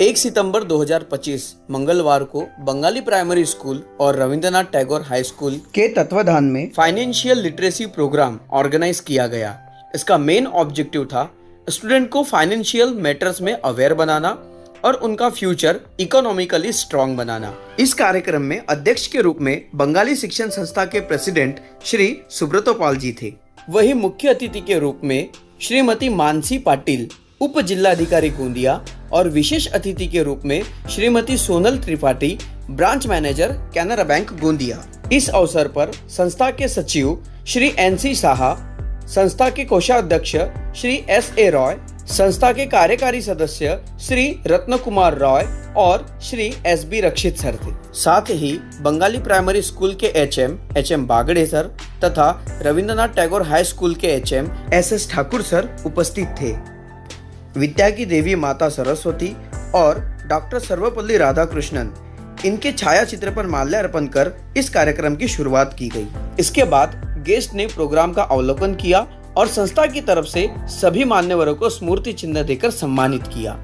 1 सितंबर 2025 मंगलवार को Bengali primary school और रविंद्रनाथ टैगोर हाई स्कूल के तत्वाधान में फाइनेंशियल लिटरेसी प्रोग्राम ऑर्गेनाइज किया गया। इसका मेन ऑब्जेक्टिव था स्टूडेंट को फाइनेंशियल मैटर्स में अवेयर बनाना और उनका फ्यूचर इकोनॉमिकली स्ट्रांग बनाना। इस कार्यक्रम में अध्यक्ष के रूप में बंगाली शिक्षण संस्था के प्रेसिडेंट श्री सुब्रतो पाल जी थे। वही मुख्य अतिथि के रूप में श्रीमती मानसी पाटिल, उप जिलाधिकारी गोंदिया, और विशेष अतिथि के रूप में Shrimati Sonal Tripathi, branch manager Canara bank Gondia. इस अवसर पर संस्था के सचिव श्री NC साहा, संस्था के कोषाध्यक्ष श्री SA रॉय, संस्था के कार्यकारी सदस्य श्री रत्न कुमार रॉय और श्री SB रक्षित सर थे। साथ ही बंगाली प्राइमरी स्कूल के HM बागड़े सर तथा रविंद्रनाथ टैगोर हाई स्कूल के HM SS ठाकुर सर उपस्थित थे। विद्या की देवी माता सरस्वती और डॉक्टर सर्वपल्ली राधाकृष्णन, इनके छाया चित्र पर माल्यार्पण कर इस कार्यक्रम की शुरुआत की गई। इसके बाद गेस्ट ने प्रोग्राम का अवलोकन किया और संस्था की तरफ से सभी मान्यवरों को स्मृति चिन्ह देकर सम्मानित किया।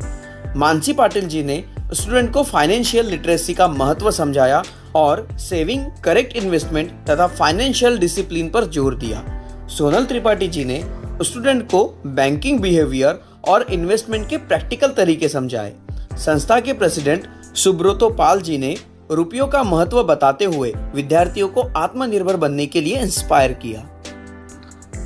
मानसी पाटिल जी ने स्टूडेंट को फाइनेंशियल लिटरेसी का महत्व समझाया और सेविंग, करेक्ट इन्वेस्टमेंट तथा फाइनेंशियल डिसिप्लिन पर जोर दिया। सोनल त्रिपाठी जी ने स्टूडेंट को बैंकिंग बिहेवियर और इन्वेस्टमेंट के प्रैक्टिकल तरीके समझाए। संस्था के प्रेसिडेंट सुब्रतो पाल जी ने रुपयों का महत्व बताते हुए विद्यार्थियों को आत्मनिर्भर बनने के लिए इंस्पायर किया।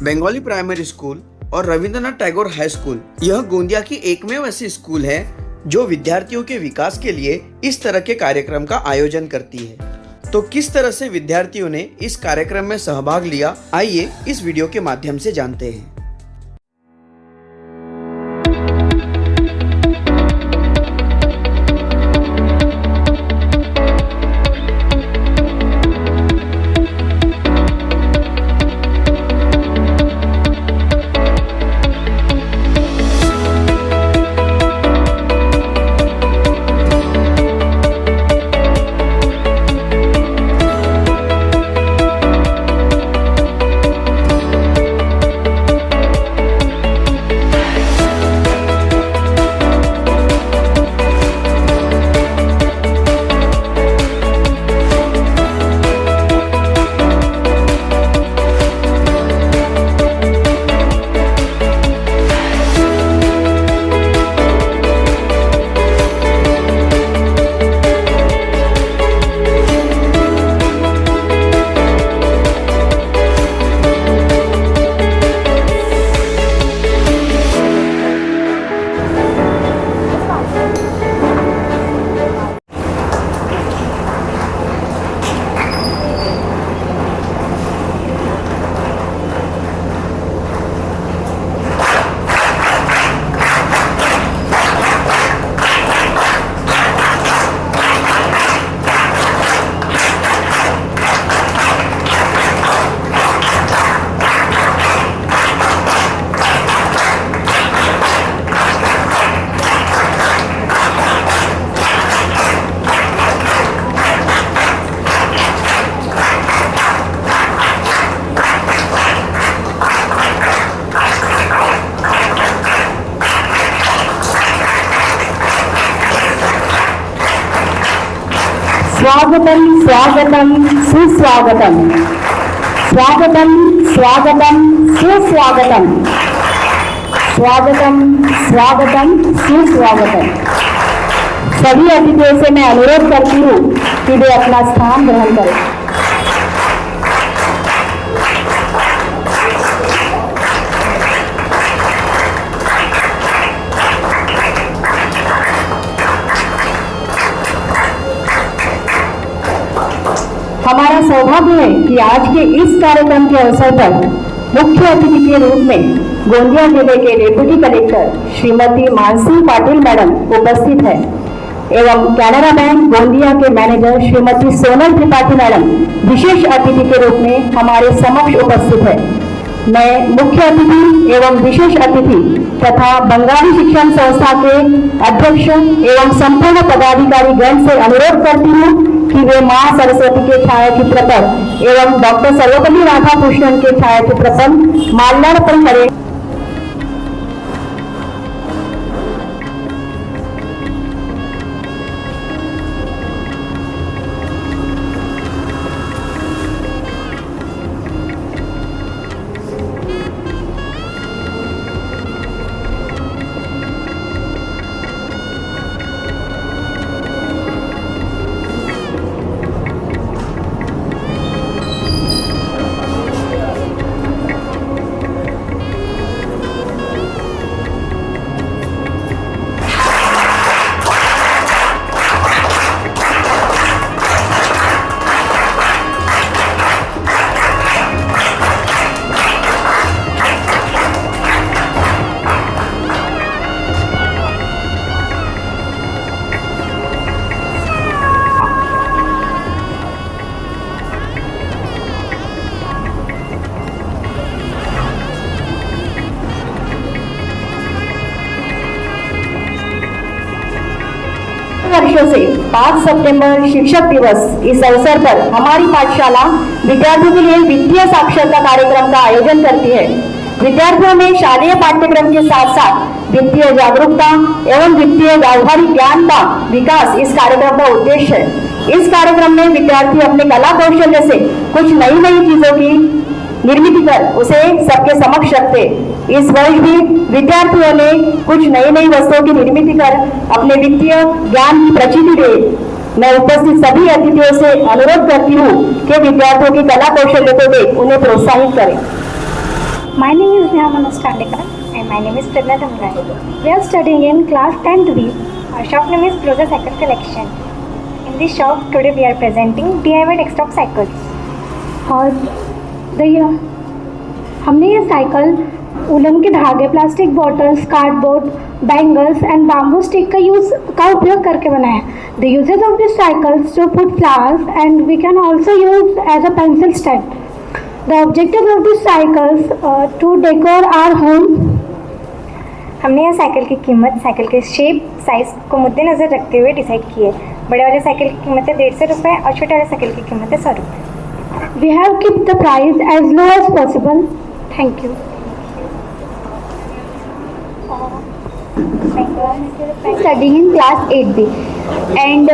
बंगाली प्राइमरी स्कूल और रविंद्रनाथ टैगोर हाई स्कूल यह गोंदिया की एकमेव ऐसी स्कूल है जो विद्यार्थियों के विकास के लिए इस तरह के कार्यक्रम का आयोजन करती है। तो किस तरह से विद्यार्थियों ने इस कार्यक्रम में सहभाग लिया, आइए इस वीडियो के माध्यम से जानते हैं। स्वागतम स्वागतम सुस्वागतम, स्वागतम स्वागतम सुस्वागतम, स्वागतम स्वागतम सुस्वागतम। सभी अतिथियों से मैं अनुरोध करती हूँ कि वे अपना स्थान ग्रहण करें। हमारा सौभाग्य है कि आज के इस कार्यक्रम के अवसर पर मुख्य अतिथि के रूप में गोंदिया जिले के deputy collector Shrimati Mansi Patil madam उपस्थित है एवं कैनरा बैंक गोंदिया के मैनेजर श्रीमती सोनल त्रिपाठी मैडम विशेष अतिथि के रूप में हमारे समक्ष उपस्थित है। मैं मुख्य अतिथि एवं विशेष अतिथि तथा बंगाली शिक्षण संस्था के अध्यक्ष एवं संपूर्ण पदाधिकारी गण से अनुरोध करती हूँ कि वे मां सरस्वती के छायाचित्र पर एवं डॉक्टर सर्वपल्ली राधाकृष्णन के छायाचित्र पर माल्यार्पण करें। वर्षों से 5 सितंबर शिक्षक दिवस इस अवसर पर हमारी पाठशाला विद्यार्थियों के लिए वित्तीय साक्षरता कार्यक्रम का आयोजन करती है। विद्यार्थियों में शालेय पाठ्यक्रम के साथ साथ वित्तीय जागरूकता एवं वित्तीय व्यावहारिक ज्ञान का विकास इस कार्यक्रम का उद्देश्य है। इस कार्यक्रम में विद्यार्थी अपने कला कौशल्य से कुछ नई नई चीजों की निर्मित कर उसे सबके समक्ष रखते। इस वर्ष भी विद्यार्थियों ने कुछ नई नई वस्तुओं की निर्मित कर अपने वित्तीय ज्ञान की प्रचिति दे। मैं उपस्थित सभी अतिथियों से अनुरोध करती हूँ कि विद्यार्थियों की कला कौशल्य को देख उन्हें प्रोत्साहित करें। My name is Neha Manastalekar and my name is Prerna Dhamrai. We are studying in class 10th B. Our shop name is Closer Cycle Collection. In this shop, today we are presenting DIY desktop cycles. और हमने ये cycle उलन के धागे, plastic bottles, cardboard, bangles and bamboo stick का उपयोग करके बनाया है। The uses of these cycles to put flowers and we can also use as a pencil stand. The objective of these cycles to decor our home. हमने यह cycle की कीमत cycle के शेप साइज को मद्देनजर रखते हुए डिसाइड की है। बड़े वाले साइकिल की कीमत है 150 रुपये और छोटे वाले साइकिल की कीमत है 100 रुपये। We have kept the price as low as possible. Thank you. Studying in class 8B and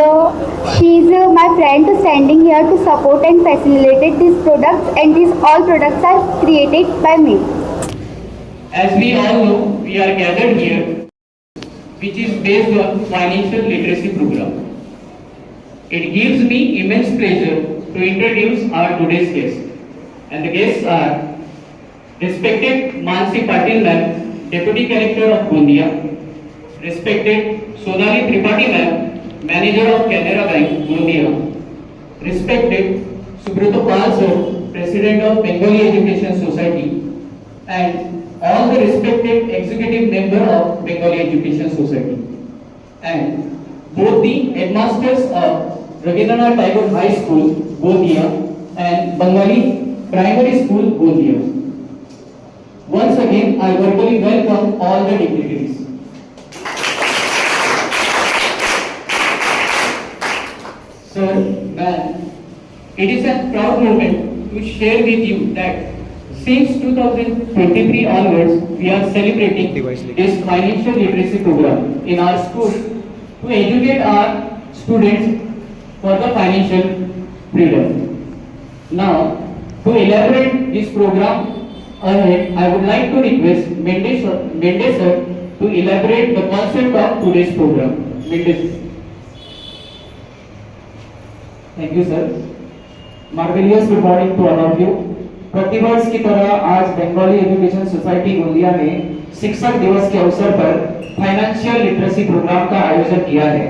she is my friend standing here to support and facilitate these products, and these all products are created by me. As we all know, we are gathered here, which is based on financial literacy program. It gives me immense pleasure to introduce our today's guests, and the guests are respected Mansi Patil ma'am, Deputy Collector of Gondia, respected Sonali Tripathi ma'am, Manager of Canara Bank, Gondia, respected Subrata Pal sir, President of Bengali Education Society, and all the respected executive member of Bengali Education Society, and both the headmasters of Ravindranath Tagore High School, Gondia, and Bengali Primary School, Gondia. Once again, I verbally welcome all the dignitaries. Sir, ma'am, it is a proud moment to share with you that since 2023 onwards, we are celebrating this financial literacy program in our school to educate our students for the financial freedom. Now, to elaborate this program ahead, I would like to request Mende sir to elaborate the concept of today's program. Mende. Thank you, sir. Marvelous good morning to all of you. प्रतिवर्ष की तरह आज Bengali education society Gondia ने शिक्षक दिवस के अवसर पर फाइनेंशियल लिटरेसी प्रोग्राम का आयोजन किया है।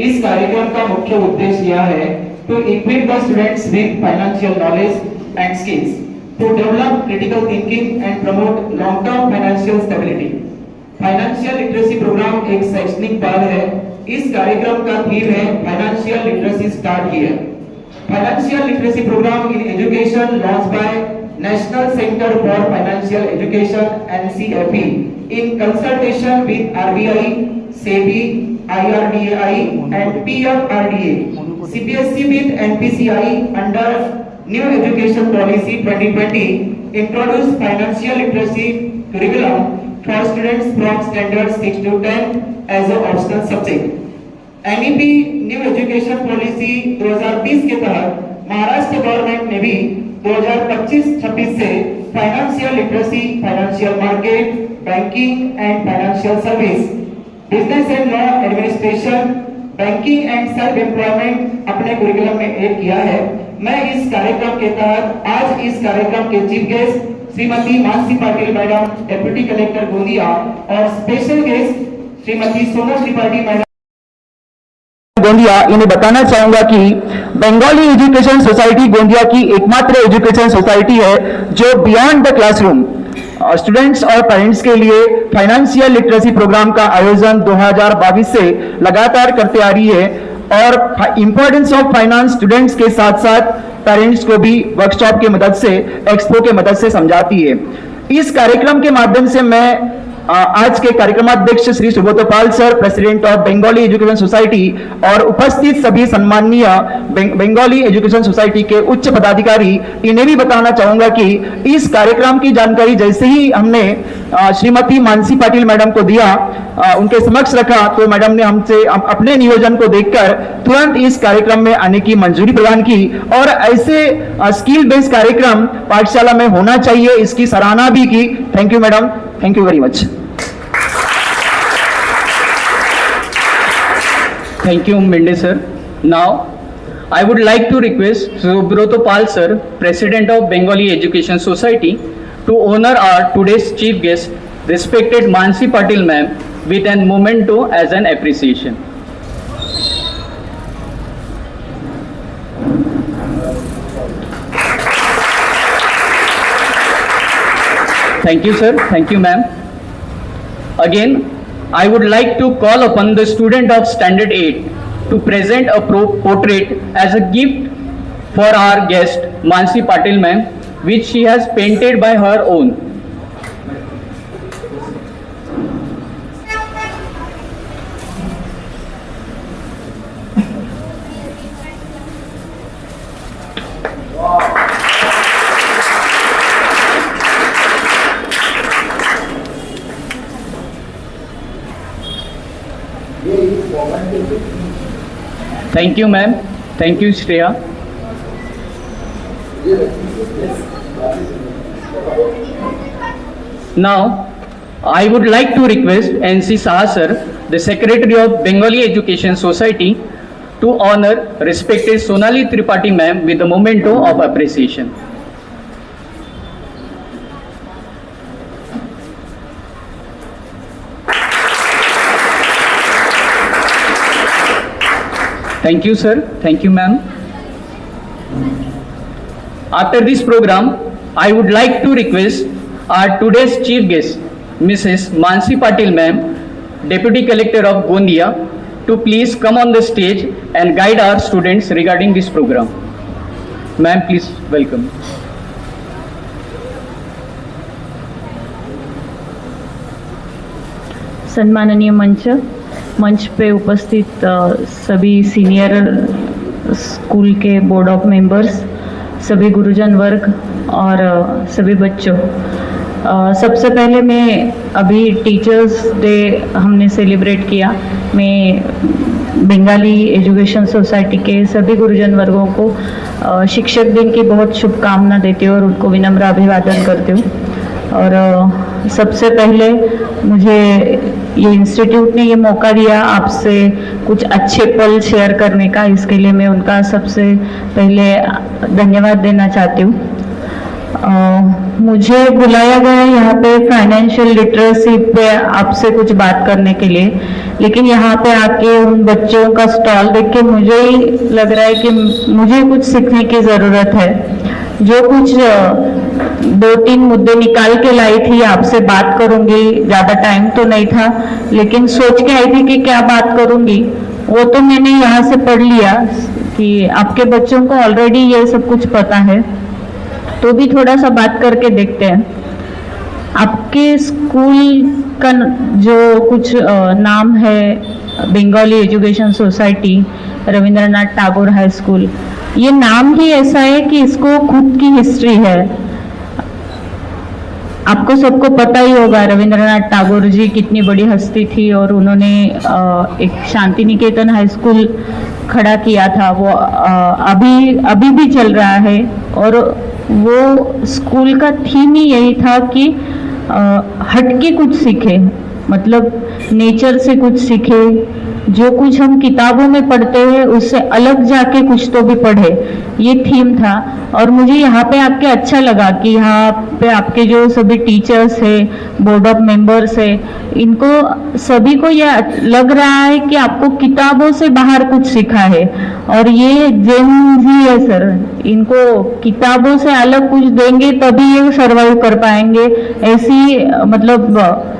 इस कार्यक्रम का मुख्य उद्देश्य यह है to equip the students with financial knowledge and skills to develop critical thinking and promote long-term financial stability. Financial literacy programme एक शैक्षणिक पहल है। इस कार्यक्रम का थीम है financial literacy start here. Financial literacy programme in education launch by national centre for financial education NCFE in consultation with RBI, SEBI, IRDAI and PFRDA, CBSE with NPCI under New Education Policy 2020 introduced financial literacy curriculum for students from standard 6 to 10 as an optional subject. NEP new education policy 2020 के तहत Maharashtra government ने भी 2025-26 से financial literacy, financial market, banking and financial service, business and law administration, banking and self employment अपने curriculum में add किया है। मैं इस कार्यक्रम के तहत आज इस कार्यक्रम के chief guest Shrimati Mansi Patil madam, deputy collector Gondia, और special guest Shrimati Sonal Tripathi madam Gondia, इन्हें बताना चाहूंगा कि बंगाली एजुकेशन सोसाइटी गोंदिया की एकमात्र एजुकेशन सोसाइटी है जो बियॉन्ड द क्लासरूम स्टूडेंट्स और पेरेंट्स के लिए फाइनेंशियल लिटरेसी प्रोग्राम का आयोजन 2022 से लगातार करते आ रही है और इंपॉर्टेंस ऑफ फाइनेंस स्टूडेंट्स के साथ साथ पेरेंट्स को भी वर्कशॉप के मदद से, एक्सपो के मदद से समझाती है। इस कार्यक्रम के माध्यम से मैं आज के कार्यक्रमाध्यक्ष Shri Subrata Pal sir, president of Bengali education society, और उपस्थित सभी सम्माननीय बंगाली एजुकेशन सोसाइटी के उच्च पदाधिकारी, इन्हें भी बताना चाहूंगा कि इस कार्यक्रम की जानकारी जैसे ही हमने श्रीमती मानसी पाटिल मैडम को दिया, उनके समक्ष रखा, तो मैडम ने हमसे अपने नियोजन को देखकर तुरंत इस कार्यक्रम में आने की मंजूरी प्रदान की, और ऐसे स्किल बेस्ड कार्यक्रम पाठशाला में होना चाहिए, इसकी सराहना भी की। Thank you madam, thank you very much. Thank you, Mende sir. Now, I would like to request Subroto Pal sir, President of Bengali Education Society, to honor our today's chief guest, respected Mansi Patil ma'am, with an memento as an appreciation. Thank you, sir. Thank you, ma'am. Again, I would like to call upon the student of Standard 8 to present a portrait as a gift for our guest Mansi Patil ma'am, which she has painted by her own. Thank you, ma'am. Thank you, Shreya. Now, I would like to request NC Saha sir, the Secretary of Bengali Education Society, to honor respected Sonali Tripathi ma'am with the memento of appreciation. Thank you, sir. Thank you, ma'am. After this program, I would like to request our today's chief guest, Mrs. Mansi Patil ma'am, Deputy Collector of Gondia, to please come on the stage and guide our students regarding this program. Ma'am, please welcome. सम्माननीय मंच पे उपस्थित सभी senior school के board of members, सभी गुरुजन वर्ग और सभी बच्चों, सबसे पहले मैं अभी टीचर्स डे हमने सेलिब्रेट किया, मैं बंगाली एजुकेशन सोसाइटी के सभी गुरुजन वर्गों को शिक्षक दिन की बहुत शुभकामना देती हूँ और उनको विनम्र अभिवादन करती हूँ। और सबसे पहले मुझे ये इंस्टीट्यूट ने ये मौका दिया आपसे कुछ अच्छे पल शेयर करने का, इसके लिए मैं उनका सबसे पहले धन्यवाद देना चाहती हूँ। मुझे बुलाया गया यहाँ पे फाइनेंशियल लिटरेसी पे आपसे कुछ बात करने के लिए, लेकिन यहाँ पे आके उन बच्चों का स्टॉल देख के मुझे ही लग रहा है कि मुझे कुछ सीखने की ज़रूरत है। जो कुछ 2-3 मुद्दे निकाल के लाई थी, आपसे बात करूंगी, ज़्यादा टाइम तो नहीं था, लेकिन सोच के आई थी कि क्या बात करूंगी, वो तो मैंने यहाँ से पढ़ लिया कि आपके बच्चों को ऑलरेडी ये सब कुछ पता है, तो भी थोड़ा सा बात करके देखते हैं। आपके स्कूल का जो कुछ नाम है Bengali education society Rabindranath Tagore high school, ये नाम ही ऐसा है कि इसको खुद की हिस्ट्री है। आपको सबको पता ही होगा रविंद्रनाथ टैगोर जी कितनी बड़ी हस्ती थी और उन्होंने एक शांति निकेतन हाई स्कूल खड़ा किया था, वो अभी भी चल रहा है। और वो स्कूल का थीम ही यही था कि हटके कुछ सीखे, मतलब नेचर से कुछ सीखे, जो कुछ हम किताबों में पढ़ते हैं उससे अलग जाके कुछ तो भी पढ़े, ये थीम था। और मुझे यहाँ पे आके अच्छा लगा कि यहाँ पे आपके जो सभी टीचर्स है, बोर्ड ऑफ मेंबर्स है, इनको सभी को यह लग रहा है कि आपको किताबों से बाहर कुछ सीखा है। और ये जेन जी है सर, इनको किताबों से अलग कुछ देंगे तभी ये सर्वाइव कर पाएंगे। ऐसी मतलब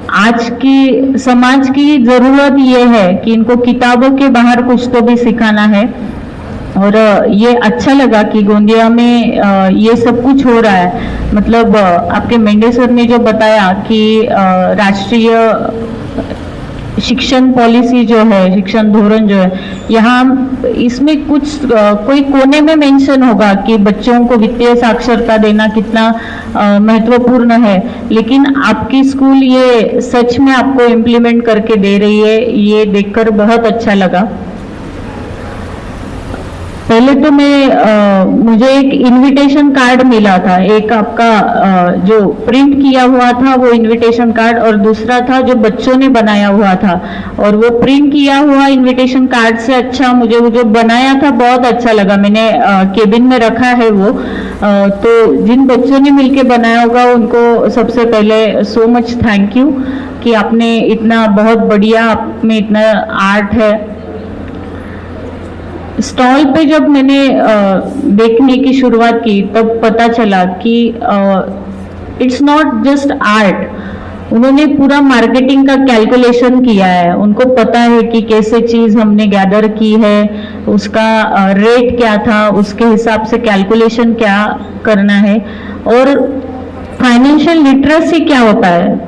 आज की समाज की जरूरत ये है कि इनको किताबों के बाहर कुछ तो भी सिखाना है। और ये अच्छा लगा कि गोंदिया में ये सब कुछ हो रहा है। मतलब आपके मेंढे सर ने जो बताया कि राष्ट्रीय शिक्षण पॉलिसी जो है, शिक्षण धोरण जो है, यहाँ इसमें कुछ कोई कोने में मेंशन होगा कि बच्चों को वित्तीय साक्षरता देना कितना महत्वपूर्ण है, लेकिन आपकी स्कूल ये सच में आपको इम्प्लीमेंट करके दे रही है, ये देखकर बहुत अच्छा लगा। पहले तो मुझे एक इनविटेशन कार्ड मिला था, एक आपका जो प्रिंट किया हुआ था वो इनविटेशन कार्ड, और दूसरा था जो बच्चों ने बनाया हुआ था। और वो प्रिंट किया हुआ इनविटेशन कार्ड से अच्छा मुझे वो जो बनाया था बहुत अच्छा लगा। मैंने केबिन में रखा है वो। तो जिन बच्चों ने मिलके बनाया होगा उनको सबसे पहले सो मच थैंक यू कि आपने इतना बहुत बढ़िया, आप में इतना आर्ट है। स्टॉल पे जब मैंने देखने की शुरुआत की तब पता चला कि इट्स नॉट जस्ट आर्ट, उन्होंने पूरा मार्केटिंग का कैलकुलेशन किया है। उनको पता है कि कैसे चीज हमने गैदर की है, उसका रेट क्या था, उसके हिसाब से कैलकुलेशन क्या करना है, और फाइनेंशियल लिटरेसी क्या होता है,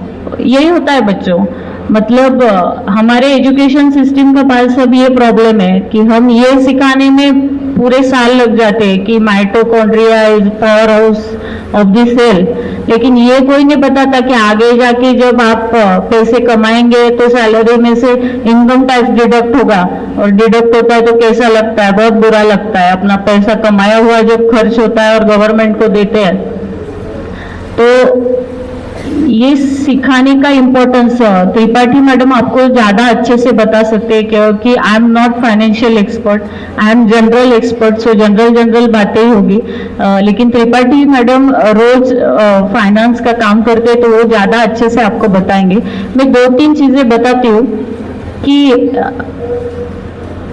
यही होता है बच्चों। मतलब हमारे एजुकेशन सिस्टम के पास अब ये प्रॉब्लम है कि हम ये सिखाने में पूरे साल लग जाते हैं कि mitochondria is power house of the cell, लेकिन ये कोई नहीं बताता कि आगे जाके जब आप पैसे कमाएंगे तो सैलरी में से इनकम टैक्स डिडक्ट होगा, और डिडक्ट होता है तो कैसा लगता है, बहुत बुरा लगता है। अपना पैसा कमाया हुआ जब खर्च होता है और गवर्नमेंट को देते हैं, तो ये सिखाने का इम्पोर्टेंस त्रिपाठी मैडम आपको ज्यादा अच्छे से बता सकते हैं, क्योंकि I am not financial expert, I am general expert, so general बातें ही होगी। लेकिन त्रिपाठी मैडम रोज फाइनेंस का काम करते हैं तो वो ज्यादा अच्छे से आपको बताएंगे। मैं 2-3 चीजें बताती हूँ कि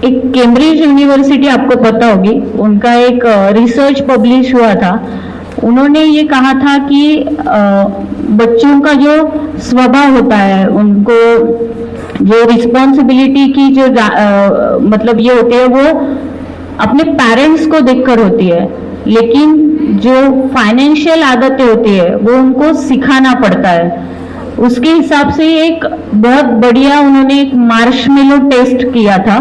एक कैम्ब्रिज यूनिवर्सिटी आपको पता होगी, उनका एक रिसर्च पब्लिश हुआ था। उन्होंने ये कहा था कि बच्चों का जो स्वभाव होता है, उनको जो रिस्पॉन्सिबिलिटी की जो मतलब ये होती है वो अपने पेरेंट्स को देखकर होती है, लेकिन जो फाइनेंशियल आदतें होती है वो उनको सिखाना पड़ता है। उसके हिसाब से एक बहुत बढ़िया उन्होंने एक मार्शमेलो टेस्ट किया था।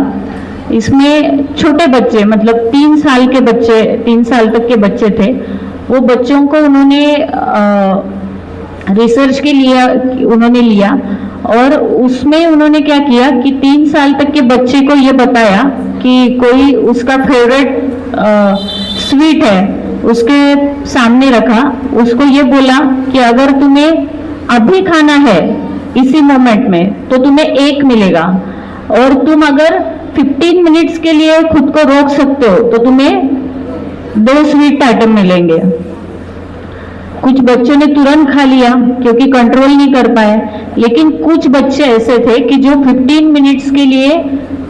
इसमें छोटे बच्चे, मतलब 3 साल के बच्चे, 3 साल तक के बच्चे थे, वो बच्चों को उन्होंने रिसर्च के लिए उन्होंने लिया, और उसमें उन्होंने क्या किया कि 3 साल तक के बच्चे को ये बताया कि कोई उसका फेवरेट स्वीट है, उसके सामने रखा, उसको ये बोला कि अगर तुम्हें अभी खाना है इसी मोमेंट में तो तुम्हें 1 मिलेगा, और तुम अगर 15 मिनट्स के लिए खुद को रोक सकते हो तो तुम्हें 2 स्वीट आइटम मिलेंगे। कुछ बच्चों ने तुरंत खा लिया क्योंकि कंट्रोल नहीं कर पाए, लेकिन कुछ बच्चे ऐसे थे कि जो 15 मिनट्स के लिए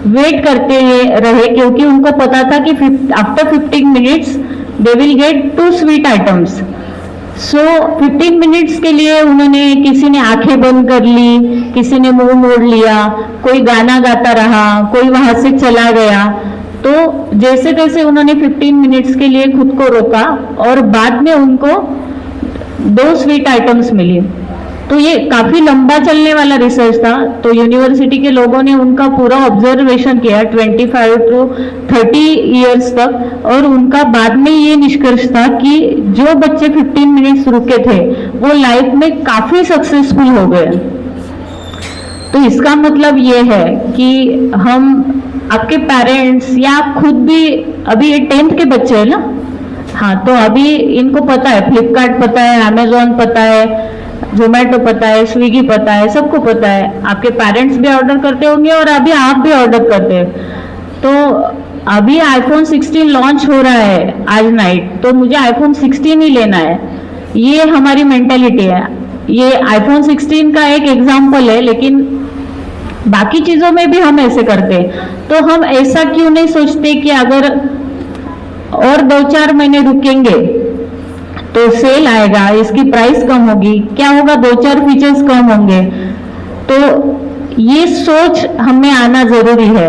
वेट करते रहे, क्योंकि उनको पता था कि after 15 minutes they will get 2 sweet items. So 15 minutes के लिए उन्होंने, किसी ने आंखें बंद कर ली, किसी ने मुंह मोड़ लिया, कोई गाना गाता रहा, कोई वहां से चला गया। तो जैसे तैसे उन्होंने 15 मिनट्स के लिए खुद को रोका, और बाद में उनको 2 स्वीट आइटम्स मिली। तो ये काफी लंबा चलने वाला रिसर्च था। तो यूनिवर्सिटी के लोगों ने उनका पूरा ऑब्जर्वेशन किया 25 to 30 इयर्स तक, और उनका बाद में ये निष्कर्ष था कि जो बच्चे 15 मिनट्स रुके थे वो लाइफ में काफी सक्सेसफुल हो गए। तो इसका मतलब ये है कि हम, आपके पेरेंट्स या आप खुद भी, अभी ये 10th के बच्चे हैं ना, हाँ, तो अभी इनको पता है, फ्लिपकार्ट पता है, अमेजोन पता है, जोमेटो पता है, स्विगी पता है, सबको पता है। आपके पेरेंट्स भी ऑर्डर करते होंगे और अभी आप भी ऑर्डर करते हैं। तो अभी iPhone 16 लॉन्च हो रहा है आज नाइट, तो मुझे iPhone 16 ही लेना है, ये हमारी मेंटेलिटी है। ये iPhone 16 का एक एग्जाम्पल है, लेकिन बाकी चीजों में भी हम ऐसे करते हैं। तो हम ऐसा क्यों नहीं सोचते कि अगर और 2-4 महीने रुकेंगे तो सेल आएगा, इसकी प्राइस कम होगी, क्या होगा, 2-4 फीचर्स कम होंगे। तो ये सोच हमें आना जरूरी है।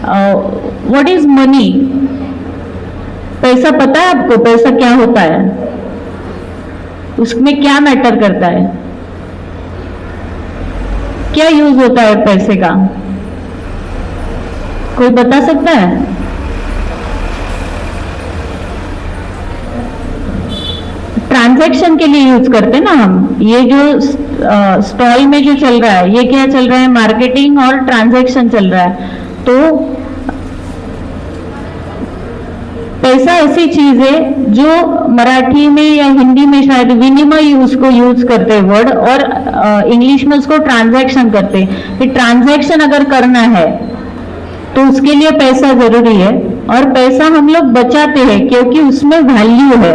What is money? पैसा पता है आपको? पैसा क्या होता है? उसमें क्या मैटर करता है? क्या यूज होता है पैसे का? कोई बता सकता है? ट्रांजैक्शन के लिए यूज करते हैं ना हम। ये जो स्टॉल में जो चल रहा है, ये क्या चल रहा है? मार्केटिंग और ट्रांजैक्शन चल रहा है। तो पैसा ऐसी चीज है जो मराठी में या हिंदी में शायद विनिमय उसको यूज करते हैं वर्ड, और इंग्लिश में उसको ट्रांजैक्शन करते हैं। कि ट्रांजैक्शन अगर करना है तो उसके लिए पैसा जरूरी है, और पैसा हम लोग बचाते हैं क्योंकि उसमें वैल्यू है।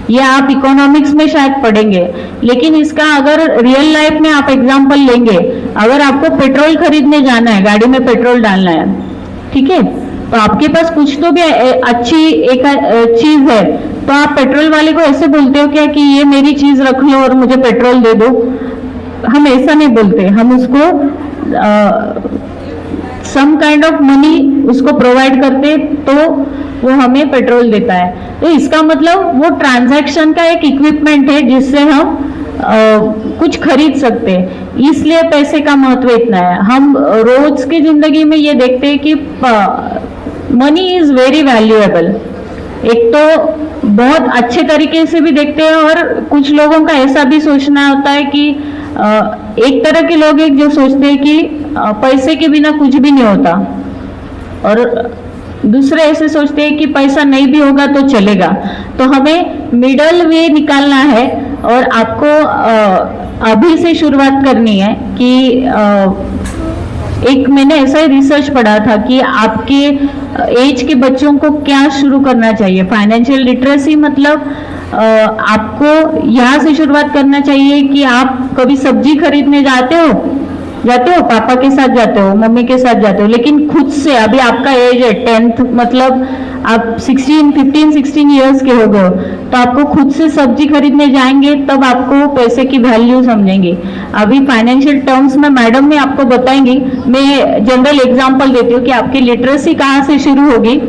ये आप इकोनॉमिक्स में शायद पढ़ेंगे, लेकिन इसका अगर रियल लाइफ में आप एग्जांपल लेंगे, अगर आपको पेट्रोल खरीदने जाना है, गाड़ी में पेट्रोल डालना है, ठीक है, तो आपके पास कुछ तो भी अच्छी एक चीज है, तो आप पेट्रोल वाले को ऐसे बोलते हो क्या कि ये मेरी चीज रख लो और मुझे पेट्रोल दे दो? हम ऐसा नहीं बोलते। हम उसको सम काइंड ऑफ मनी उसको प्रोवाइड करते तो वो हमें पेट्रोल देता है। तो इसका मतलब वो ट्रांजैक्शन का एक इक्विपमेंट है जिससे हम कुछ खरीद सकते हैं। इसलिए पैसे का महत्व इतना है। हम रोज की जिंदगी में ये देखते हैं कि मनी इज वेरी वैल्यूएबल। एक तो बहुत अच्छे तरीके से भी देखते हैं, और कुछ लोगों का ऐसा भी सोचना होता है कि एक तरह के लोग एक जो सोचते हैं कि पैसे के बिना कुछ भी नहीं होता, और दूसरे ऐसे सोचते हैं कि पैसा नहीं भी होगा तो चलेगा। तो हमें मिडल वे निकालना है, और आपको अभी से शुरुआत करनी है कि एक मैंने ऐसा ही रिसर्च पढ़ा था कि आपके एज के बच्चों को क्या शुरू करना चाहिए। फाइनेंशियल लिटरेसी मतलब आपको यहाँ से शुरुआत करना चाहिए कि आप कभी सब्जी खरीदने जाते हो, पापा के साथ जाते हो, मम्मी के साथ जाते हो, लेकिन खुद से, अभी आपका एज है 10th, मतलब आप 15-16 इयर्स के हो गए, तो आपको खुद से सब्जी खरीदने जाएंगे तब आपको पैसे की वैल्यू समझेंगे। अभी फाइनेंशियल टर्म्स में मैडम ने आपको बताएंगी। मैं जनरल एग्जांपल देती हूँ कि आपकी लिटरेसी कहाँ से शुरू होगी।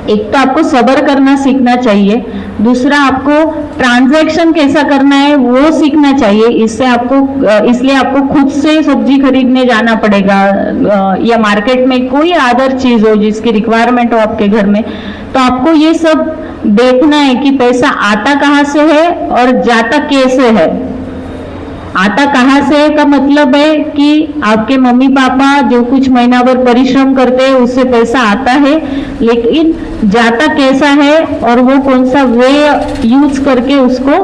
एक तो आपको सब्र करना सीखना चाहिए, दूसरा आपको ट्रांजैक्शन कैसा करना है वो सीखना चाहिए। इसलिए आपको खुद से सब्जी खरीदने जाना पड़ेगा, या मार्केट में कोई अदर चीज हो जिसकी रिक्वायरमेंट हो आपके घर में, तो आपको ये सब देखना है कि पैसा आता कहाँ से है और जाता कैसे है। आता कहाँ से का मतलब है कि आपके मम्मी पापा जो कुछ महीना भर परिश्रम करते हैं उससे पैसा आता है, लेकिन जाता कैसा है और वो कौन सा वे यूज करके उसको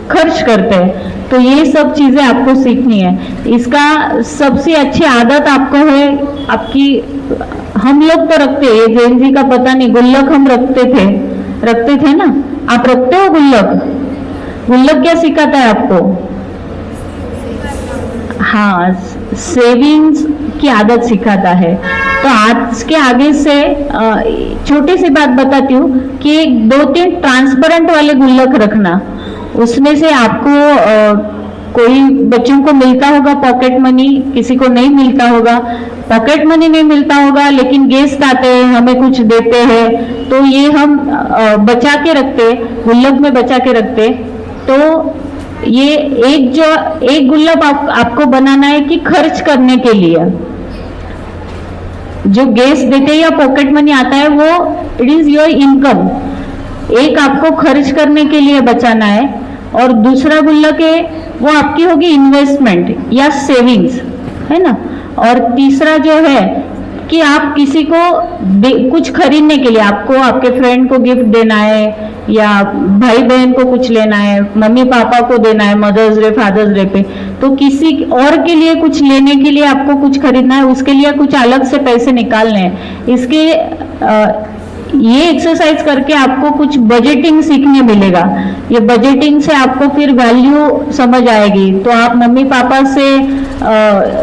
खर्च करते हैं। तो ये सब चीजें आपको सीखनी है। इसका सबसे अच्छी आदत आपको है आपकी, हम लोग तो रखते हैं, ये जैन जी का पता नहीं, गुल्लक हम रखते थे ना। आप रखते हो गुल्लक? गुल्लक क्या सिखाता है आपको? हाँ, सेविंग्स की आदत सिखाता है। तो आज के आगे से छोटी सी बात बताती हूँ कि 2-3 ट्रांसपेरेंट वाले गुल्लक रखना। उसमें से आपको कोई बच्चों को मिलता होगा पॉकेट मनी, किसी को नहीं मिलता होगा। पॉकेट मनी नहीं मिलता होगा, लेकिन गेस्ट आते हैं, हमें कुछ देते हैं, तो ये हम बचा के रखते, गुल्लक में बचा के रखते। तो ये एक गुल्लक आपको बनाना है कि खर्च करने के लिए। जो गेस्ट देते हैं या पॉकेट मनी आता है वो इट इज योर इनकम। एक आपको खर्च करने के लिए बचाना है, और दूसरा गुल्लक है वो आपकी होगी इन्वेस्टमेंट या सेविंग्स, है ना। और तीसरा जो है कि आप किसी को कुछ खरीदने के लिए, आपको आपके फ्रेंड को गिफ्ट देना है, या भाई बहन को कुछ लेना है, मम्मी पापा को देना है मदर्स डे फादर्स डे पे, तो किसी और के लिए कुछ लेने के लिए आपको कुछ खरीदना है, उसके लिए कुछ अलग से पैसे निकालने हैं। इसके ये एक्सरसाइज करके आपको कुछ बजटिंग सीखने मिलेगा। ये बजटिंग से आपको फिर वैल्यू समझ आएगी। तो आप मम्मी पापा से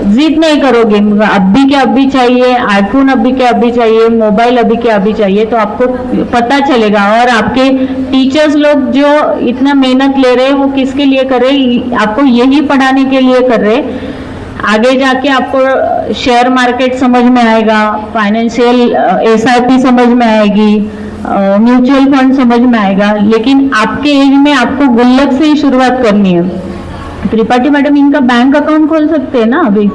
जिद नहीं करोगे अभी के अभी चाहिए, आईफोन अभी के अभी चाहिए, मोबाइल अभी के अभी चाहिए, तो आपको पता चलेगा। और आपके टीचर्स लोग जो इतना मेहनत ले रहे हैं वो किसके लिए कर रहे हैं? आपको यही पढ़ाने के लिए कर रहे हैं। आगे जाके आपको शेयर मार्केट समझ में आएगा, फाइनेंशियल SIP समझ में आएगी, म्यूचुअल फंड समझ में आएगा, लेकिन आपके एज में आपको गुल्लक से ही शुरुआत करनी है। त्रिपाठी मैडम इनका बैंक अकाउंट खोल सकते हैं ना अभी?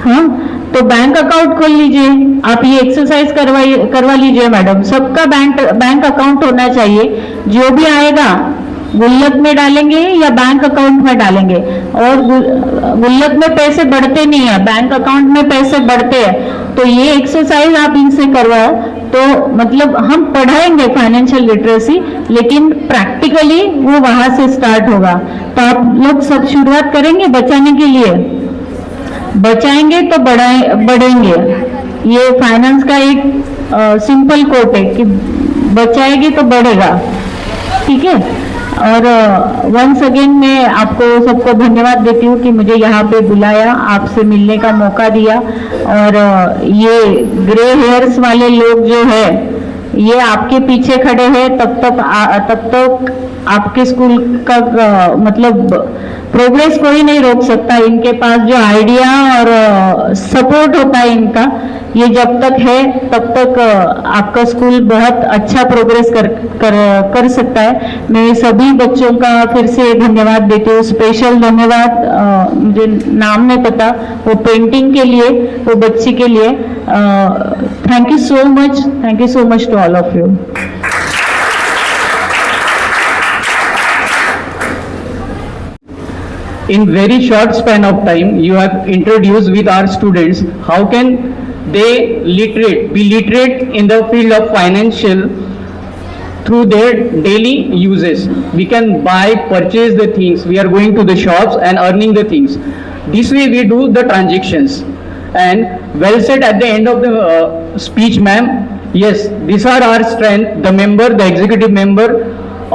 हाँ, तो बैंक अकाउंट खोल लीजिए, आप ये एक्सरसाइज करवा लीजिए मैडम। सबका बैंक अकाउंट होना चाहिए, जो भी आएगा गुल्लक में डालेंगे या बैंक अकाउंट में डालेंगे। और गुल्लक में पैसे बढ़ते नहीं है, बैंक अकाउंट में पैसे बढ़ते हैं। तो ये एक्सरसाइज आप इनसे करवाओ तो मतलब हम पढ़ाएंगे फाइनेंशियल लिटरेसी, लेकिन प्रैक्टिकली वो वहां से स्टार्ट होगा। तो आप लोग सब शुरुआत करेंगे बचाने के लिए, बचाएंगे तो बढ़ेंगे। ये फाइनेंस का एक सिंपल कोट है कि बचाएंगे तो बढ़ेगा, ठीक है। और वंस अगेन मैं आपको सबको धन्यवाद देती हूँ कि मुझे यहाँ पे बुलाया, आपसे मिलने का मौका दिया। और ये ग्रे हेयर्स वाले लोग जो है ये आपके पीछे खड़े हैं, तब तक आपके स्कूल का मतलब प्रोग्रेस कोई नहीं रोक सकता। इनके पास जो आइडिया और सपोर्ट होता है इनका, ये जब तक है तब तक आपका स्कूल बहुत अच्छा प्रोग्रेस कर सकता है। मैं सभी बच्चों का फिर से धन्यवाद देती हूँ, स्पेशल धन्यवाद मुझे नाम नहीं पता, वो पेंटिंग के लिए, वो बच्ची के लिए। Thank you so much to all of you. In very short span of time, you have introduced with our students how can they be literate in the field of financial through their daily uses. We can buy, purchase the things. We are going to the shops and earning the things. This way we do the transactions. And well said at the end of the speech, ma'am. Yes, these are our strength. The executive member,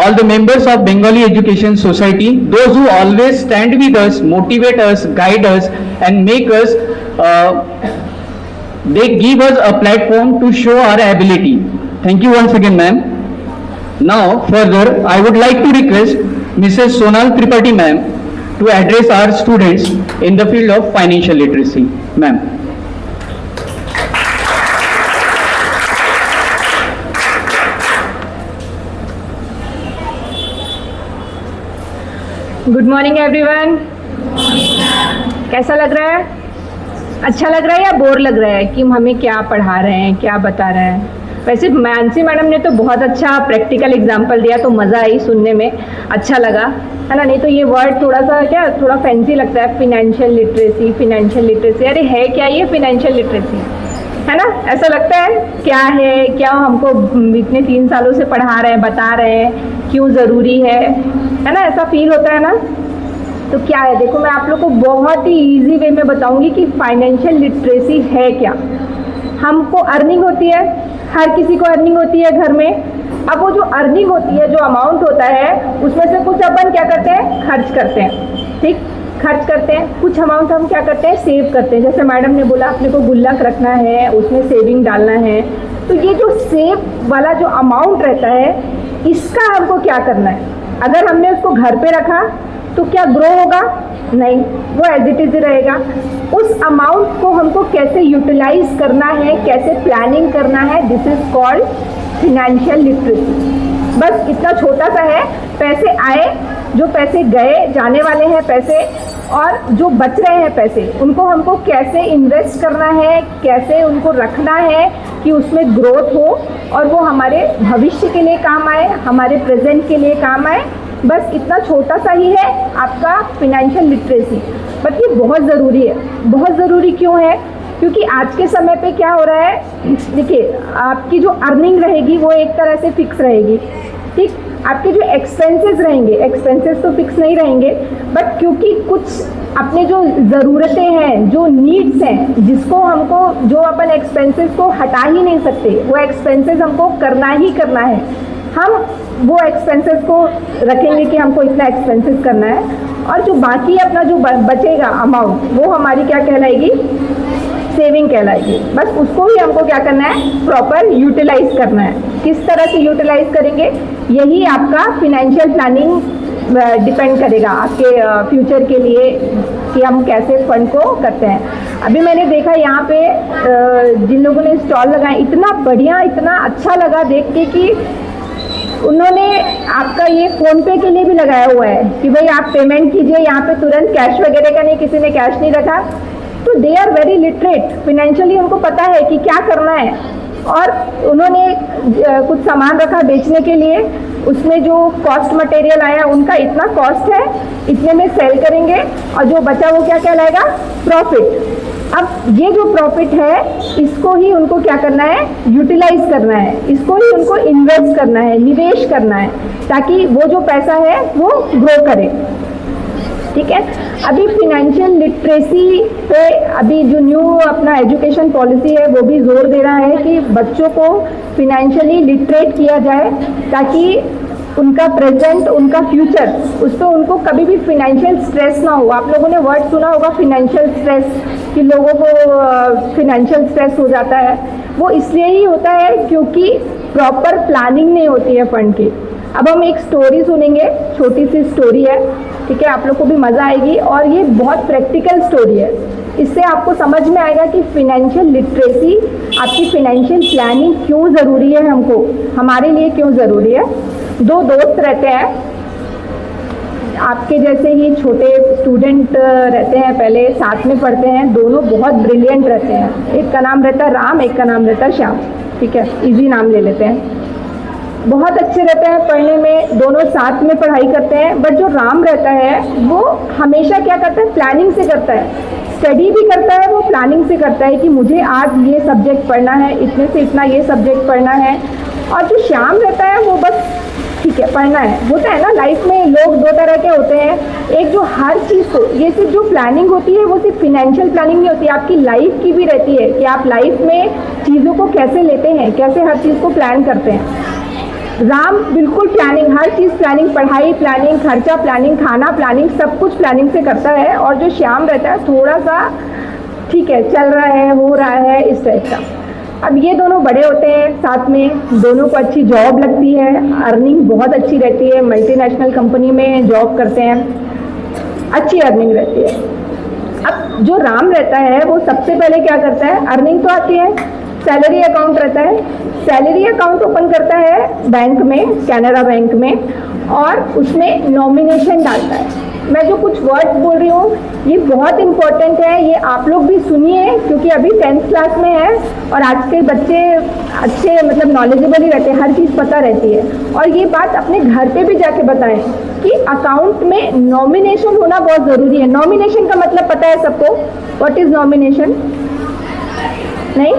all the members of Bengali Education Society, those who always stand with us, motivate us, guide us, and make us, they give us a platform to show our ability. Thank you once again, ma'am. Now, further, I would like to request Mrs. Sonal Tripathi, ma'am, to address our students in the field of financial literacy. Ma'am. Good morning everyone. कैसा लग रहा है? अच्छा लग रहा है या bore लग रहा है कि हमें क्या पढ़ा रहे हैं, क्या बता रहे हैं? वैसे मानसी मैडम ने तो बहुत अच्छा प्रैक्टिकल एग्जाम्पल दिया, तो मज़ा आई सुनने में, अच्छा लगा, है ना। नहीं तो ये वर्ड थोड़ा फैंसी लगता है, फिनेंशियल लिटरेसी। अरे है क्या ये फिनेंशियल लिटरेसी, है ना? ऐसा लगता है क्या है, क्या हमको इतने 3 सालों से पढ़ा रहे हैं, बता रहे हैं, क्यों ज़रूरी है ना? ऐसा फील होता है ना। तो क्या है, देखो मैं आप लोग को बहुत ही इजी वे में बताऊंगी कि फाइनेंशियल लिटरेसी है क्या। हमको अर्निंग होती है, हर किसी को अर्निंग होती है घर में। अब वो जो अर्निंग होती है, जो अमाउंट होता है, उसमें से कुछ अपन क्या करते हैं, खर्च करते हैं, ठीक, खर्च करते हैं। कुछ अमाउंट हम क्या करते हैं, सेव करते हैं। जैसे मैडम ने बोला अपने को गुल्लक रखना है, उसमें सेविंग डालना है। तो ये जो सेव वाला जो अमाउंट रहता है, इसका हमको क्या करना है। अगर हमने उसको घर पे रखा तो क्या ग्रो होगा? नहीं, वो एज इट इज रहेगा। उस अमाउंट को हमको कैसे यूटिलाइज करना है, कैसे प्लानिंग करना है, this is called financial literacy. बस इतना छोटा सा है, पैसे आए, जो पैसे गए, जाने वाले हैं पैसे, और जो बच रहे हैं पैसे, उनको हमको कैसे इन्वेस्ट करना है, कैसे उनको रखना है कि उसमें ग्रोथ हो और वो हमारे भविष्य के लिए काम आए, हमारे प्रेजेंट के लिए काम आए। बस इतना छोटा सा ही है आपका फिनेंशियल लिटरेसी। बट ये बहुत ज़रूरी है। बहुत ज़रूरी क्यों है? क्योंकि आज के समय पे क्या हो रहा है, देखिए आपकी जो अर्निंग रहेगी वो एक तरह से फिक्स रहेगी, ठीक। आपके जो एक्सपेंसेस रहेंगे, एक्सपेंसेस तो फिक्स नहीं रहेंगे, बट क्योंकि कुछ अपने जो ज़रूरतें हैं, जो नीड्स हैं, जिसको हमको, जो अपन एक्सपेंसेस को हटा ही नहीं सकते, वो एक्सपेंसेस हमको करना ही करना है। हम वो एक्सपेंसेस को रखेंगे कि हमको इतना एक्सपेंसेस करना है, और जो बाकी अपना जो बचेगा अमाउंट, वो हमारी क्या कहलाएगी, सेविंग कहलाएगी। बस उसको ही हमको क्या करना है, प्रॉपर यूटिलाइज करना है। किस तरह से यूटिलाइज करेंगे, यही आपका फिनेंशियल प्लानिंग डिपेंड करेगा आपके फ्यूचर के लिए, कि हम कैसे फंड को करते हैं। अभी मैंने देखा यहाँ पे जिन लोगों ने स्टॉल लगाए, इतना बढ़िया, इतना अच्छा लगा देख के कि उन्होंने आपका ये फ़ोन पे के लिए भी लगाया हुआ है कि भाई आप पेमेंट कीजिए, यहाँ पे तुरंत कैश वगैरह का नहीं, किसी ने कैश नहीं रखा। तो they are very literate, financially उनको पता है कि क्या करना है। और उन्होंने कुछ सामान रखा बेचने के लिए, उसमें जो कॉस्ट मटेरियल आया उनका इतना कॉस्ट है, इतने में सेल करेंगे और जो बचा वो क्या कहलाएगा, प्रॉफिट। अब ये जो प्रॉफिट है इसको ही उनको क्या करना है, यूटिलाइज करना है, इसको ही उनको इन्वेस्ट करना है, निवेश करना है, ताकि वो जो पैसा है वो ग्रो करे। ठीक है। अभी फिनेंशियल लिटरेसी पे अभी जो न्यू अपना एजुकेशन पॉलिसी है वो भी जोर दे रहा है कि बच्चों को फिनेंशियली लिटरेट किया जाए, ताकि उनका प्रेजेंट, उनका फ्यूचर, उस पर उनको कभी भी फिनेंशियल स्ट्रेस ना हो। आप लोगों ने वर्ड सुना होगा फिनेंशियल स्ट्रेस, कि लोगों को फिनेंशियल स्ट्रेस हो जाता है। वो इसलिए ही होता है क्योंकि प्रॉपर प्लानिंग नहीं होती है फंड की। अब हम एक स्टोरी सुनेंगे, छोटी सी स्टोरी है, ठीक है, आप लोग को भी मज़ा आएगी और ये बहुत प्रैक्टिकल स्टोरी है। इससे आपको समझ में आएगा कि फिनेंशियल लिटरेसी, आपकी फिनेंशियल प्लानिंग क्यों ज़रूरी है, हमको, हमारे लिए क्यों ज़रूरी है। दो दोस्त रहते हैं, आपके जैसे ही छोटे स्टूडेंट रहते हैं, पहले साथ में पढ़ते हैं, दोनों बहुत ब्रिलियंट रहते हैं। एक का नाम रहता है राम, एक का नाम रहता है श्याम, ठीक है, इजी नाम ले लेते हैं। बहुत अच्छे रहते हैं पढ़ने में, दोनों साथ में पढ़ाई करते हैं। बट जो राम रहता है वो हमेशा क्या करता है, प्लानिंग से करता है, स्टडी भी करता है, वो प्लानिंग से करता है कि मुझे आज ये सब्जेक्ट पढ़ना है, इतने से इतना ये सब्जेक्ट पढ़ना है। और जो श्याम रहता है वो बस ठीक है पढ़ना है। होता है ना लाइफ में, लोग दो तरह के होते हैं, एक जो हर चीज़ को, ये सिर्फ जो प्लानिंग होती है वो सिर्फ फिनेंशियल प्लानिंग नहीं होती, आपकी लाइफ की भी रहती है कि आप लाइफ में चीज़ों को कैसे लेते हैं, कैसे हर चीज़ को प्लान करते हैं। राम बिल्कुल प्लानिंग, हर चीज़ प्लानिंग, पढ़ाई प्लानिंग, खर्चा प्लानिंग, खाना प्लानिंग, सब कुछ प्लानिंग से करता है। और जो श्याम रहता है थोड़ा सा ठीक है, चल रहा है, हो रहा है, इस टाइप का। अब ये दोनों बड़े होते हैं साथ में, दोनों को अच्छी जॉब लगती है, अर्निंग बहुत अच्छी रहती है, मल्टीनेशनल कंपनी में जॉब करते हैं, अच्छी अर्निंग रहती है। अब जो राम रहता है वो सबसे पहले क्या करता है, अर्निंग तो आती है, सैलरी अकाउंट रहता है, सैलरी अकाउंट ओपन करता है बैंक में, कैनरा बैंक में, और उसमें नॉमिनेशन डालता है। मैं जो कुछ वर्ड्स बोल रही हूँ ये बहुत इंपॉर्टेंट है, ये आप लोग भी सुनिए, क्योंकि अभी 10th क्लास में है और आज के बच्चे अच्छे मतलब नॉलेजेबल ही रहते हैं, हर चीज़ पता रहती है। और ये बात अपने घर पे भी जाके बताएं कि अकाउंट में नॉमिनेशन होना बहुत ज़रूरी है। नॉमिनेशन का मतलब पता है सबको, व्हाट इज़ नॉमिनेशन? नहीं,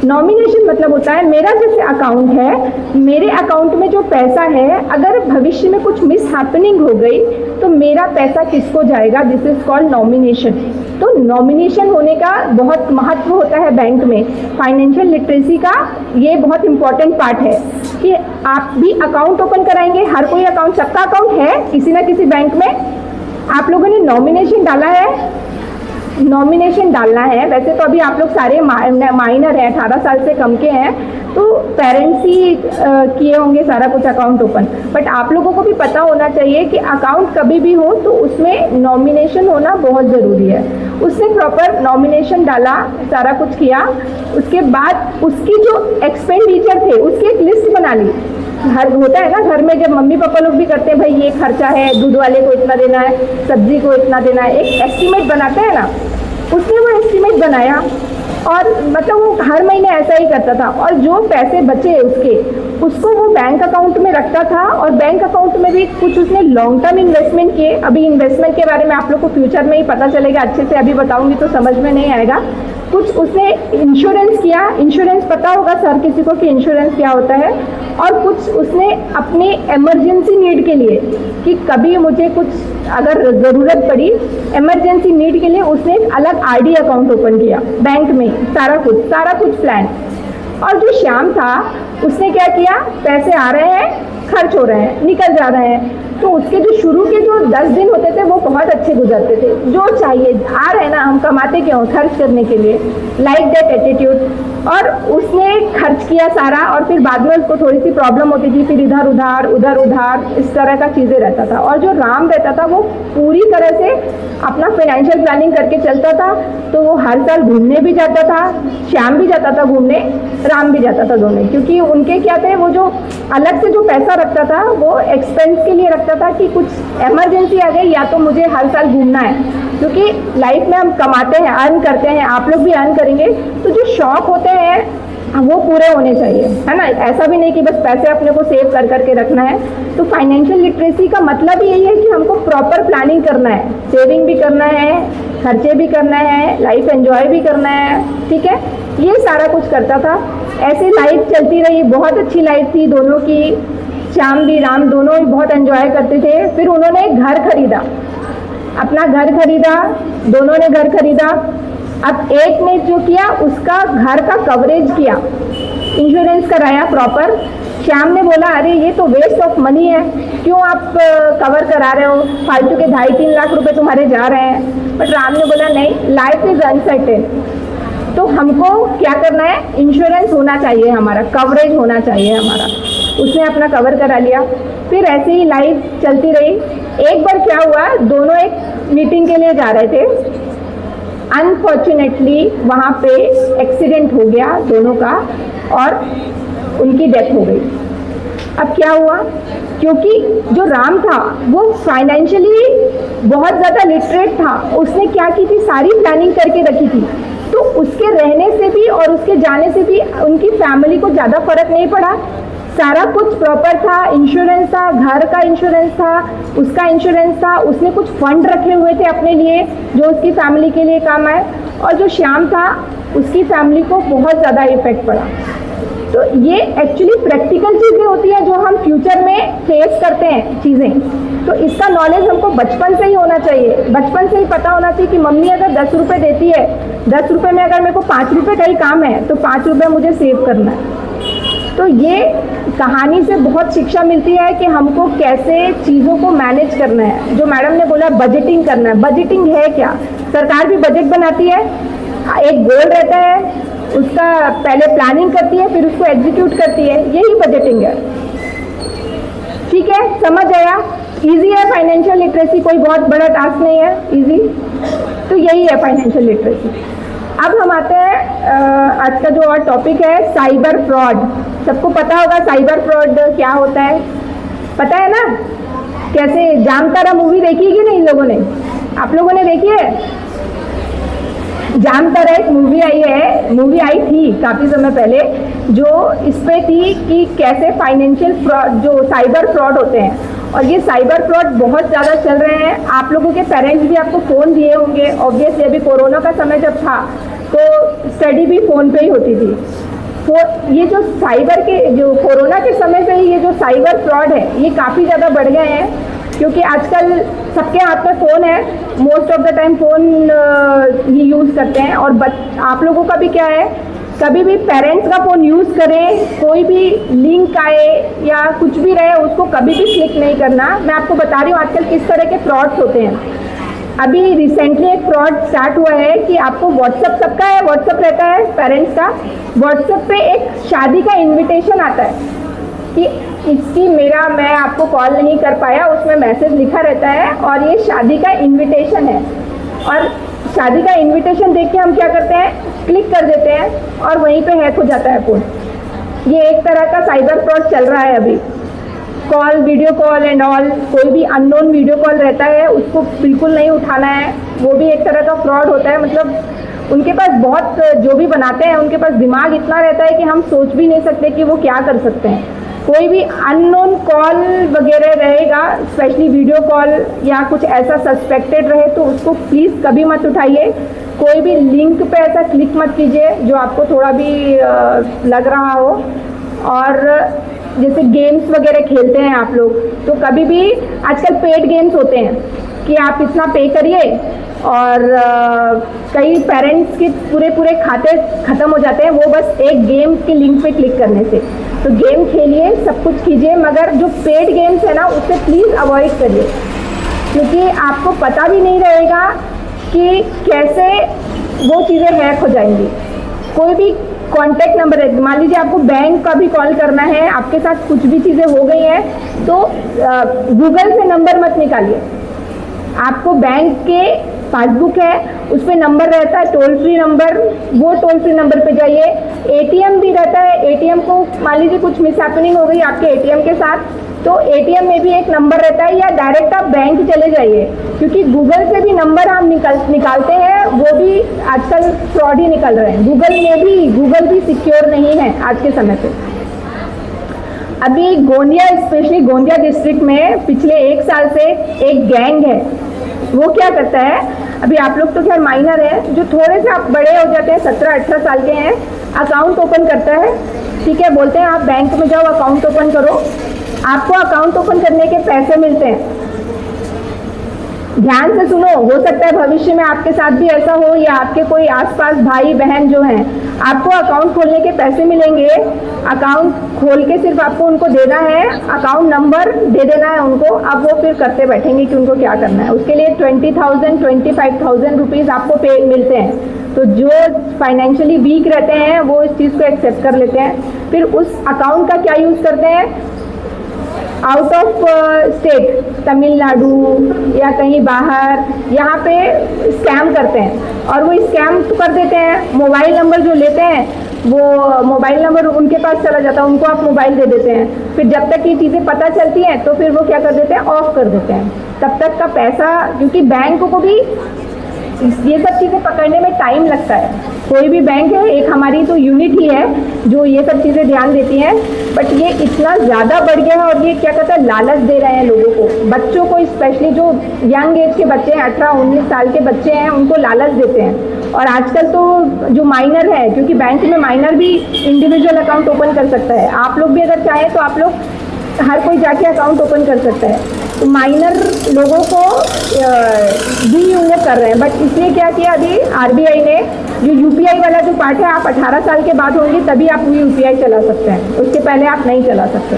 नॉमिनेशन मतलब होता है मेरा जैसे अकाउंट है, मेरे अकाउंट में जो पैसा है, अगर भविष्य में कुछ मिस हैपनिंग हो गई तो मेरा पैसा किसको जाएगा, दिस इज कॉल्ड नॉमिनेशन। तो नॉमिनेशन होने का बहुत महत्व होता है बैंक में। फाइनेंशियल लिटरेसी का ये बहुत इंपॉर्टेंट पार्ट है कि आप भी अकाउंट ओपन कराएंगे, हर कोई अकाउंट, सबका अकाउंट है किसी ना किसी बैंक में। आप लोगों ने नॉमिनेशन डाला है, नॉमिनेशन डालना है। वैसे तो अभी आप लोग सारे माइनर हैं, 18 साल से कम के हैं, तो पेरेंट्स ही किए होंगे सारा कुछ अकाउंट ओपन। बट आप लोगों को भी पता होना चाहिए कि अकाउंट कभी भी हो तो उसमें नॉमिनेशन होना बहुत ज़रूरी है। उसने प्रॉपर नॉमिनेशन डाला, सारा कुछ किया, उसके बाद उसकी जो एक्सपेंडिचर थे उसकी एक लिस्ट बना ली। हर होता है ना घर में, जब मम्मी पापा लोग भी करते हैं, भाई ये खर्चा है, दूध वाले को इतना देना है, सब्जी को इतना देना है, एक एस्टीमेट बनाते हैं ना, उसने वो एस्टीमेट बनाया और मतलब वो हर महीने ऐसा ही करता था। और जो पैसे बचे उसको वो बैंक अकाउंट में रखता था, और बैंक अकाउंट में भी कुछ उसने लॉन्ग टर्म इन्वेस्टमेंट किए। अभी इन्वेस्टमेंट के बारे में आप लोग को फ्यूचर में ही पता चलेगा, अच्छे से अभी बताऊंगी तो समझ में नहीं आएगा। कुछ उसने इंश्योरेंस किया, इंश्योरेंस पता होगा सर किसी को कि इंश्योरेंस क्या होता है। और कुछ उसने अपने इमरजेंसी नीड के लिए, कि कभी मुझे कुछ अगर ज़रूरत पड़ी इमरजेंसी नीड के लिए, उसने एक अलग आरडी अकाउंट ओपन किया बैंक में, सारा कुछ प्लान। और जो श्याम था उसने क्या किया, पैसे आ रहे हैं खर्च हो रहे हैं, निकल जा रहे हैं। तो उसके जो शुरू के जो 10 दिन होते थे वो बहुत अच्छे गुजरते थे, जो चाहिए आ रहे हैं ना, हम कमाते क्यों, खर्च करने के लिए, लाइक दैट एटीट्यूड। और उसने खर्च किया सारा और फिर बाद में उसको थोड़ी सी प्रॉब्लम होती थी, फिर इधर उधार इस तरह का चीज़ें रहता था। और जो राम रहता था वो पूरी तरह से अपना फाइनेंशियल प्लानिंग करके चलता था। तो वो हर साल घूमने भी जाता था, श्याम भी जाता था घूमने, राम भी जाता था दोनों, क्योंकि उनके क्या थे, वो जो अलग से जो पैसा रखता था वो एक्सपेंस के लिए रखता था कि कुछ इमरजेंसी आ गई या तो मुझे हर साल घूमना है, क्योंकि लाइफ में हम कमाते हैं, अर्न करते हैं, आप लोग भी अर्न करेंगे, तो जो शौक होते हैं वो पूरे होने चाहिए, है ना। ऐसा भी नहीं कि बस पैसे अपने को सेव कर करके रखना है। तो फाइनेंशियल लिटरेसी का मतलब यही है कि हमको प्रॉपर प्लानिंग करना है, सेविंग भी करना है, खर्चे भी करना है, लाइफ एंजॉय भी करना है, ठीक है। ये सारा कुछ करता था। ऐसे लाइफ चलती रही, बहुत अच्छी लाइफ थी दोनों की, श्याम भी राम दोनों ही बहुत एंजॉय करते थे। फिर उन्होंने एक घर खरीदा, अपना घर खरीदा, दोनों ने घर खरीदा। अब एक ने जो किया उसका घर का कवरेज किया, इंश्योरेंस कराया प्रॉपर। श्याम ने बोला अरे ये तो वेस्ट ऑफ मनी है, क्यों आप कवर करा रहे हो, फालतू के 2.5-3 लाख रुपए तुम्हारे जा रहे हैं। बट राम ने बोला नहीं, लाइफ इज अनसर्टेन, तो हमको क्या करना है, इंश्योरेंस होना चाहिए, हमारा कवरेज होना चाहिए हमारा। उसने अपना कवर करा लिया। फिर ऐसे ही लाइफ चलती रही। एक बार क्या हुआ, दोनों एक मीटिंग के लिए जा रहे थे, अनफॉर्चुनेटली वहाँ पे एक्सीडेंट हो गया दोनों का और उनकी डेथ हो गई। अब क्या हुआ, क्योंकि जो राम था वो फाइनेंशियली बहुत ज़्यादा लिटरेट था, उसने क्या की थी, सारी प्लानिंग करके रखी थी। तो उसके रहने से भी और उसके जाने से भी उनकी फैमिली को ज़्यादा फर्क नहीं पड़ा, सारा कुछ प्रॉपर था, इंश्योरेंस था, घर का इंश्योरेंस था, उसका इंश्योरेंस था, उसने कुछ फंड रखे हुए थे अपने लिए जो उसकी फैमिली के लिए काम आए। और जो श्याम था उसकी फैमिली को बहुत ज़्यादा इफेक्ट पड़ा। तो ये एक्चुअली प्रैक्टिकल चीज़ें होती हैं जो हम फ्यूचर में फेस करते हैं चीज़ें। तो इसका नॉलेज हमको बचपन से ही होना चाहिए, बचपन से ही पता होना चाहिए कि मम्मी अगर 10 रुपये देती है, 10 रुपये में अगर मेरे को 5 रुपये का ही काम है तो 5 रुपये मुझे सेव करना है। तो ये कहानी से बहुत शिक्षा मिलती है कि हमको कैसे चीज़ों को मैनेज करना है। जो मैडम ने बोला बजटिंग करना है, बजटिंग है क्या, सरकार भी बजट बनाती है, एक गोल रहता है, उसका पहले प्लानिंग करती है, फिर उसको एग्जीक्यूट करती है, यही बजटिंग है। ठीक है, समझ आया, इजी है फाइनेंशियल लिटरेसी, कोई बहुत बड़ा टास्क नहीं है, इजी। तो यही है फाइनेंशियल लिटरेसी। अब हम आते हैं आज का जो और टॉपिक है, साइबर फ्रॉड। सबको पता होगा साइबर फ्रॉड क्या होता है, पता है ना। कैसे, जामतारा मूवी देखी कि नहीं इन लोगों ने, आप लोगों ने देखी है? जामतारा एक मूवी आई थी काफ़ी समय पहले, जो इस पे थी कि कैसे फाइनेंशियल फ्रॉड, जो साइबर फ्रॉड होते हैं। और ये साइबर फ्रॉड बहुत ज़्यादा चल रहे हैं। आप लोगों के पेरेंट्स भी आपको फ़ोन दिए होंगे, ऑब्वियसली अभी कोरोना का समय जब था तो स्टडी भी फ़ोन पे ही होती थी। तो ये जो साइबर के, जो कोरोना के समय से ही ये जो साइबर फ्रॉड है ये काफ़ी ज़्यादा बढ़ गए हैं, क्योंकि आजकल सबके हाथ में फ़ोन है, most of the time phone he use करते हैं। और आप लोगों का भी क्या है, कभी भी पेरेंट्स का फ़ोन यूज़ करें, कोई भी लिंक आए या कुछ भी रहे उसको कभी भी क्लिक नहीं करना। मैं आपको बता रही हूँ आजकल किस तरह के फ्रॉड्स होते हैं। अभी रिसेंटली एक फ्रॉड स्टार्ट हुआ है कि आपको व्हाट्सएप, सबका है व्हाट्सएप रहता है पेरेंट्स का, व्हाट्सएप पे एक शादी का इन्विटेशन आता है कि इसकी मैं आपको कॉल नहीं कर पाया, उसमें मैसेज लिखा रहता है और ये शादी का इन्विटेशन है। और शादी का इन्विटेशन देख के हम क्या करते हैं, क्लिक कर देते हैं और वहीं पे हैक हो जाता है फ़ोन। ये एक तरह का साइबर फ्रॉड चल रहा है अभी। Call, video call and all, कोई भी अननोन वीडियो कॉल रहता है उसको बिल्कुल नहीं उठाना है, वो भी एक तरह का फ्रॉड होता है। मतलब उनके पास बहुत, जो भी बनाते हैं उनके पास दिमाग इतना रहता है कि हम सोच भी नहीं सकते कि वो क्या कर सकते हैं। कोई भी अननोन कॉल वगैरह रहेगा, स्पेशली वीडियो कॉल या कुछ ऐसा सस्पेक्टेड रहे तो उसको प्लीज़ कभी मत उठाइए। कोई भी लिंक पे ऐसा क्लिक मत कीजिए जो आपको थोड़ा भी लग रहा हो। और जैसे गेम्स वगैरह खेलते हैं आप लोग, तो कभी भी, आजकल पेड गेम्स होते हैं कि आप इतना पे करिए और कई पेरेंट्स के पूरे खाते ख़त्म हो जाते हैं वो बस एक गेम के लिंक पे क्लिक करने से। तो गेम खेलिए, सब कुछ कीजिए, मगर जो पेड गेम्स है ना उसे प्लीज़ अवॉइड करिए, क्योंकि आपको पता भी नहीं रहेगा कि कैसे वो चीज़ें हैक हो जाएंगी। कोई भी कॉन्टैक्ट नंबर है, मान लीजिए आपको बैंक का भी कॉल करना है, आपके साथ कुछ भी चीज़ें हो गई हैं, तो गूगल से नंबर मत निकालिए। आपको बैंक के पासबुक है, उस पर नंबर रहता है, टोल फ्री नंबर, वो टोल फ्री नंबर पे जाइए। एटीएम भी रहता है, एटीएम को मान लीजिए कुछ मिसहैपनिंग हो गई आपके एटीएम के साथ, तो एटीएम में भी एक नंबर रहता है, या डायरेक्ट आप बैंक चले जाइए, क्योंकि गूगल से भी नंबर हम निकालते हैं, वो भी आजकल फ्रॉड ही निकल रहे हैं। गूगल भी सिक्योर नहीं है आज के समय पे। अभी गोंदिया, स्पेशली गोंदिया डिस्ट्रिक्ट में पिछले 1 साल से एक गैंग है, वो क्या करता है, अभी आप लोग तो खैर माइनर हैं, जो थोड़े से आप बड़े हो जाते हैं, 17-18 साल के हैं, अकाउंट ओपन करता है, ठीक है, बोलते हैं आप बैंक में जाओ अकाउंट ओपन करो, आपको अकाउंट ओपन करने के पैसे मिलते हैं। ध्यान से सुनो, हो सकता है भविष्य में आपके साथ भी ऐसा हो, या आपके कोई आसपास भाई बहन जो हैं, आपको अकाउंट खोलने के पैसे मिलेंगे, अकाउंट खोल के सिर्फ आपको उनको देना है, अकाउंट नंबर दे देना है उनको, अब वो फिर करते बैठेंगे कि उनको क्या करना है। उसके लिए 20,000 25,000 रुपीज़ आपको पे मिलते हैं। तो जो फाइनेंशियली वीक रहते हैं वो इस चीज़ को एक्सेप्ट कर लेते हैं, फिर उस अकाउंट का क्या यूज़ करते हैं, आउट ऑफ स्टेट, तमिलनाडु या कहीं बाहर, यहाँ पे स्कैम करते हैं, और वो स्कैम तो कर देते हैं। मोबाइल नंबर जो लेते हैं, वो मोबाइल नंबर उनके पास चला जाता है, उनको आप मोबाइल दे देते हैं, फिर जब तक ये चीज़ें पता चलती हैं तो फिर वो क्या कर देते हैं, ऑफ कर देते हैं। तब तक का पैसा, क्योंकि बैंक को भी ये सब चीज़ें पकड़ने में टाइम लगता है। कोई भी बैंक है, एक हमारी तो यूनिट ही है जो ये सब चीज़ें ध्यान देती हैं, बट ये इतना ज़्यादा बढ़ गया है, और ये क्या कहता है, लालच दे रहे हैं लोगों को, बच्चों को, स्पेशली जो यंग एज के बच्चे हैं, 18-19 साल के बच्चे हैं, उनको लालच देते हैं। और आजकल तो जो माइनर है, क्योंकि बैंक में माइनर भी इंडिविजुअल अकाउंट ओपन कर सकता है, आप लोग भी अगर चाहें तो आप लोग, हर कोई जाके अकाउंट ओपन कर सकता है, तो माइनर लोगों को भी वो कर रहे हैं। बट इसलिए क्या किया, अभी आरबीआई ने जो यूपीआई वाला जो पार्ट है, आप 18 साल के बाद होंगे तभी आप यूपीआई चला सकते हैं, उसके पहले आप नहीं चला सकते।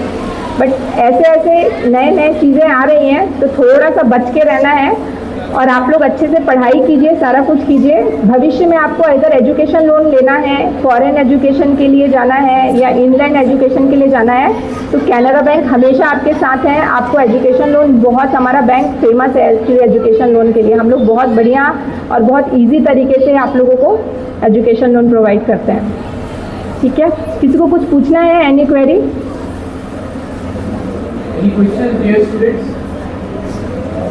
बट ऐसे नए चीज़ें आ रही हैं, तो थोड़ा सा बच के रहना है, और आप लोग अच्छे से पढ़ाई कीजिए, सारा कुछ कीजिए। भविष्य में आपको अगर एजुकेशन लोन लेना है, फॉरेन एजुकेशन के लिए जाना है, या इनलैंड एजुकेशन के लिए जाना है, तो कैनरा बैंक हमेशा आपके साथ है। आपको एजुकेशन लोन, बहुत हमारा बैंक फेमस है एजुकेशन लोन के लिए, हम लोग बहुत बढ़िया और बहुत ईजी तरीके से आप लोगों को एजुकेशन लोन प्रोवाइड करते हैं। ठीक है, किसी को कुछ पूछना है, एनी क्वेरी?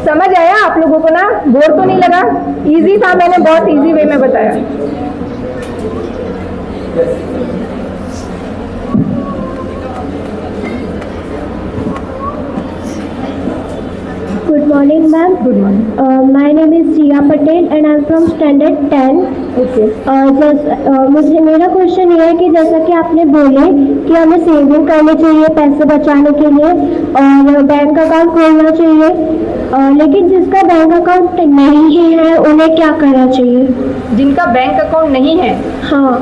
समझ आया आप लोगों को ना? बोर तो नहीं लगा? इजी था, मैंने बहुत इजी वे में बताया। Good morning, ma'am. Good morning. My name is Jiya Patel and I'm from standard 10. Okay, मुझे मेरा क्वेश्चन ये है कि जैसा कि आपने बोले कि हमें सेविंग करनी चाहिए पैसे बचाने के लिए और बैंक अकाउंट खोलना चाहिए, लेकिन जिसका बैंक अकाउंट नहीं है उन्हें क्या करना चाहिए? जिनका बैंक अकाउंट नहीं है, हाँ,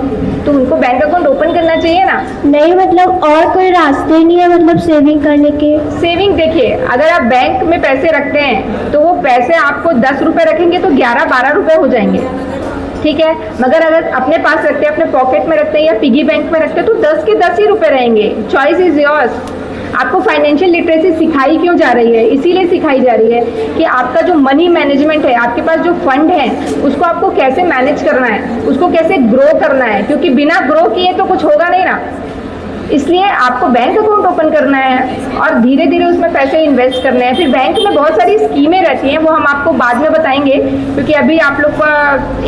तो उनको बैंक अकाउंट ओपन करना चाहिए ना। नहीं मतलब और कोई रास्ते नहीं है मतलब सेविंग करने के? सेविंग देखिए, अगर आप बैंक में पैसे रखते हैं तो वो पैसे आपको 10 रुपये रखेंगे तो 11-12 रुपये हो जाएंगे, ठीक है। मगर अगर अपने पास रखते हैं, अपने पॉकेट में रखते हैं या पिगी बैंक में रखते हैं तो 10 के 10 ही रुपये रहेंगे। Choice is yours. आपको फाइनेंशियल लिटरेसी सिखाई क्यों जा रही है? इसीलिए सिखाई जा रही है कि आपका जो मनी मैनेजमेंट है, आपके पास जो फंड है, उसको आपको कैसे मैनेज करना है, उसको कैसे ग्रो करना है, क्योंकि बिना ग्रो किए तो कुछ होगा नहीं ना। इसलिए आपको बैंक अकाउंट ओपन करना है और धीरे धीरे उसमें पैसे इन्वेस्ट करने हैं। फिर बैंक में बहुत सारी स्कीमें रहती हैं, वो हम आपको बाद में बताएंगे, क्योंकि अभी आप लोग का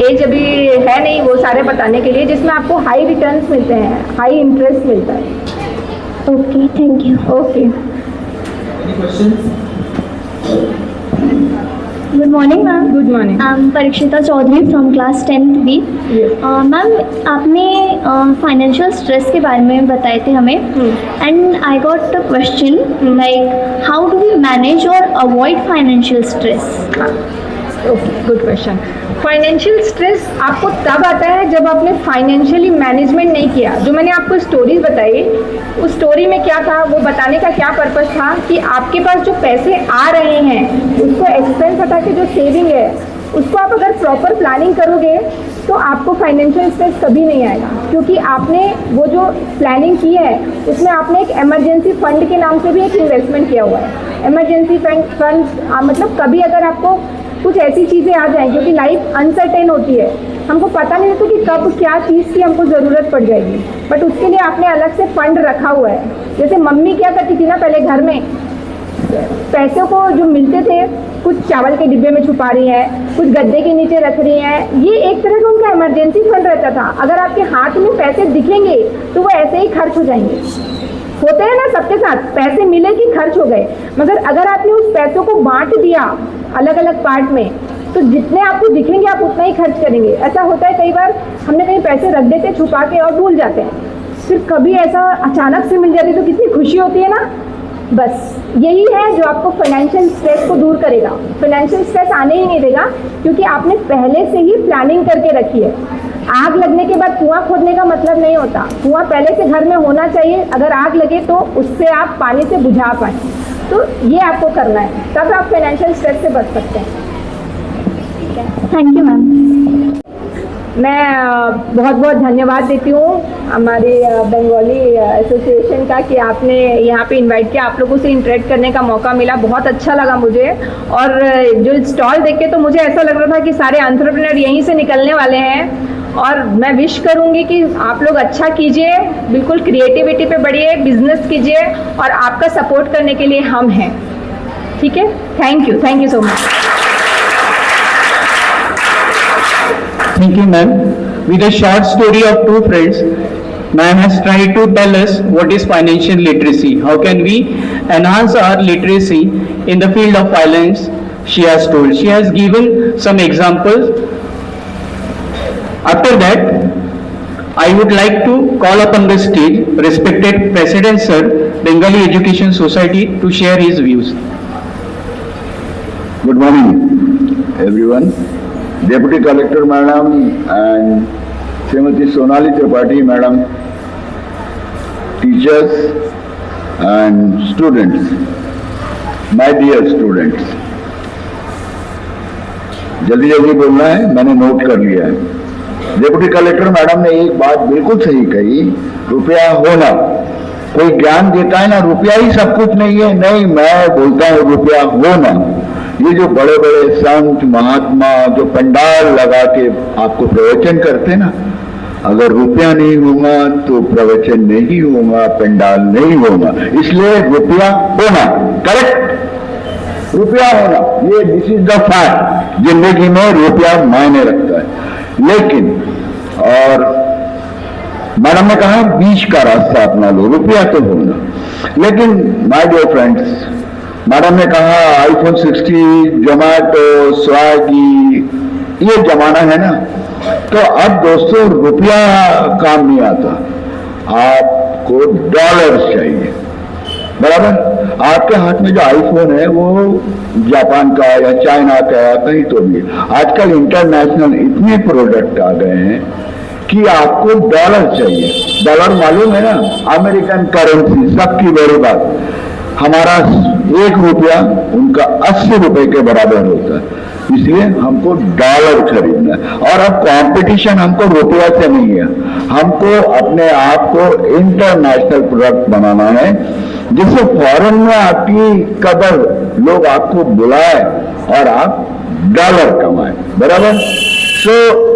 एज अभी है नहीं वो सारे बताने के लिए, जिसमें आपको हाई रिटर्न्स मिलते हैं, हाई इंटरेस्ट मिलता है। Okay, thank you. Okay, good morning ma'am. Good morning. I am Parikshita Chaudhary from class 10th B। Ma'am, आपने फाइनेंशियल स्ट्रेस के बारे में बताए थे हमें, and I got a question like how do we manage और avoid financial stress? Okay, good question. Financial stress आपको तब आता है जब आपने फाइनेंशियली मैनेजमेंट नहीं किया। जो मैंने आपको स्टोरीज बताई, उस स्टोरी में क्या था, वो बताने का क्या पर्पस था कि आपके पास जो पैसे आ रहे हैं उसको एक्सपेंस हटा के जो सेविंग है उसको आप अगर प्रॉपर प्लानिंग करोगे तो आपको फाइनेंशियल स्ट्रेस कभी नहीं आएगा, क्योंकि आपने वो जो प्लानिंग की है उसमें आपने एक इमरजेंसी फंड के नाम से भी एक इन्वेस्टमेंट किया हुआ है। इमरजेंसी फंड मतलब कभी अगर आपको कुछ ऐसी चीज़ें आ जाएं, क्योंकि लाइफ अनसर्टेन होती है, हमको पता नहीं होता कि कब क्या चीज़ की हमको ज़रूरत पड़ जाएगी, बट उसके लिए आपने अलग से फंड रखा हुआ है। जैसे मम्मी क्या करती थी ना, पहले घर में पैसों को जो मिलते थे कुछ चावल के डिब्बे में छुपा रही है, कुछ गद्दे के नीचे रख रही हैं, ये एक तरह का उनका इमरजेंसी फंड रहता था। अगर आपके हाथ में पैसे दिखेंगे तो वो ऐसे ही खर्च हो जाएंगे। होते हैं ना सबके साथ, पैसे मिले कि खर्च हो गए, मगर अगर आपने उस पैसों को बांट दिया अलग अलग पार्ट में तो जितने आपको दिखेंगे आप उतना ही खर्च करेंगे। ऐसा होता है कई बार हमने कहीं पैसे रख देते छुपा के और भूल जाते हैं, फिर कभी ऐसा अचानक से मिल जाती तो कितनी खुशी होती है ना। बस यही है जो आपको फाइनेंशियल स्ट्रेस को दूर करेगा। फाइनेंशियल स्ट्रेस आने ही नहीं देगा, क्योंकि आपने पहले से ही प्लानिंग करके रखी है। आग लगने के बाद कुआं खोदने का मतलब नहीं होता, कुआं पहले से घर में होना चाहिए, अगर आग लगे तो उससे आप पानी से बुझा पाएँ। तो ये आपको करना है, तब आप फाइनेंशियल स्ट्रेस से बच सकते हैं। Thank you ma'am. मैं बहुत बहुत धन्यवाद देती हूँ हमारे बंगाली एसोसिएशन का कि आपने यहाँ पे इनवाइट किया, आप लोगों से इंटरेक्ट करने का मौका मिला, बहुत अच्छा लगा मुझे। और जो स्टॉल देख के तो मुझे ऐसा लग रहा था कि सारे एंटरप्रेन्योर यहीं से निकलने वाले हैं। और मैं विश करूँगी कि आप लोग अच्छा कीजिए, बिल्कुल क्रिएटिविटी पे बढ़िए, बिजनेस कीजिए, और आपका सपोर्ट करने के लिए हम हैं। ठीक है, thank you so much. Thank you, ma'am. With a short story of two friends, ma'am has tried to tell us what is financial literacy. How can we enhance our literacy in the field of finance? She has told. She has given some examples. After that, I would like to call upon the stage respected President Sir, Bengali Education Society, to share his views. Good morning, everyone. Deputy Collector Madam and Srimati Sonali Tripathi Madam, teachers and students, my dear students. जल्दी जल्दी बोलना है, मैंने note कर लिया है। Deputy collector madam ने एक बात बिल्कुल सही कही, रुपया होना। कोई ज्ञान देता है ना रुपया ही सब कुछ नहीं है, नहीं, मैं बोलता हूँ रुपया होना। ये जो बड़े बड़े संत महात्मा जो पंडाल लगा के आपको प्रवचन करते ना, अगर रुपया नहीं होगा तो प्रवचन नहीं होगा, पंडाल नहीं होगा। इसलिए रुपया होना, करेक्ट, रुपया होना, ये दिस इज द फैक्ट। जिंदगी में रुपया मायने रखता है। लेकिन और मैडम ने कहा बीच का रास्ता अपना लो, रुपया तो होना। लेकिन माय डियर फ्रेंड्स, मैडम ने कहा आईफोन 60, जोमैटो, स्विगी, ये जमाना है ना, तो अब दोस्तों रुपया काम नहीं आता, आपको डॉलर्स चाहिए, बराबर। आपके हाथ में जो आईफोन है वो जापान का या चाइना का या कहीं तो भी। आजकल इंटरनेशनल इतने प्रोडक्ट आ गए हैं कि आपको डॉलर चाहिए। डॉलर मालूम है ना, अमेरिकन करेंसी, सबकी बड़ी बात। हमारा 1 रुपया उनका 80 रुपए के बराबर होता है, इसलिए हमको डॉलर खरीदना है। और अब कंपटीशन हमको रुपया से नहीं है, हमको अपने आप को इंटरनेशनल प्रोडक्ट बनाना है, जिससे फॉरेन में आपकी कदर, लोग आपको बुलाए और आप डॉलर कमाए, बराबर। सो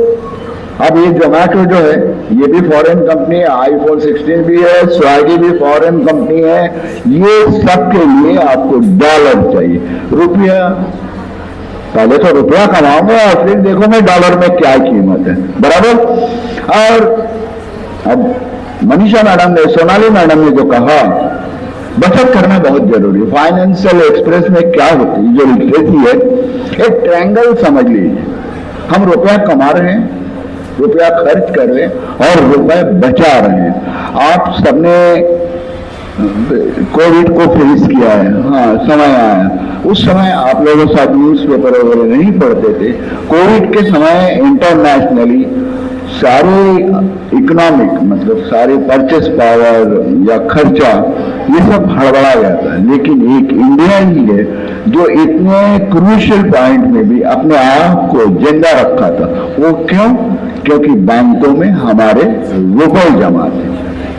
अब ये जोमैटो जो है ये भी फॉरेन कंपनी है, आईफोन 16 भी है, स्विगी भी फॉरेन कंपनी है। ये सब के लिए आपको डॉलर चाहिए, रुपया। पहले तो रुपया कमाऊंगा और फिर देखो मैं डॉलर में क्या कीमत है, बराबर। और अब मनीषा मैडम ने, सोनाली मैडम ने जो कहा, बचत करना बहुत जरूरी है। फाइनेंशियल एक्सप्रेस में क्या होती है, जो लिटरेसी है, एक ट्रायंगल समझ लीजिए। हम रुपया कमा रहे हैं, रुपया खर्च कर रहे हैं और रुपए बचा रहे हैं। आप सबने कोविड को फेस किया है। हाँ, समय आया, उस समय आप लोगों के साथ न्यूज़पेपर वगैरह नहीं पढ़ते थे। कोविड के समय इंटरनेशनली सारे इकोनॉमिक मतलब सारे परचेस पावर या खर्चा ये सब हड़बड़ा जाता है, लेकिन एक इंडिया ही है जो इतने क्रूशियल पॉइंट में भी अपने आप को जिंदा रखा था। वो क्यों? क्योंकि बैंकों में हमारे रुपए जमा थे।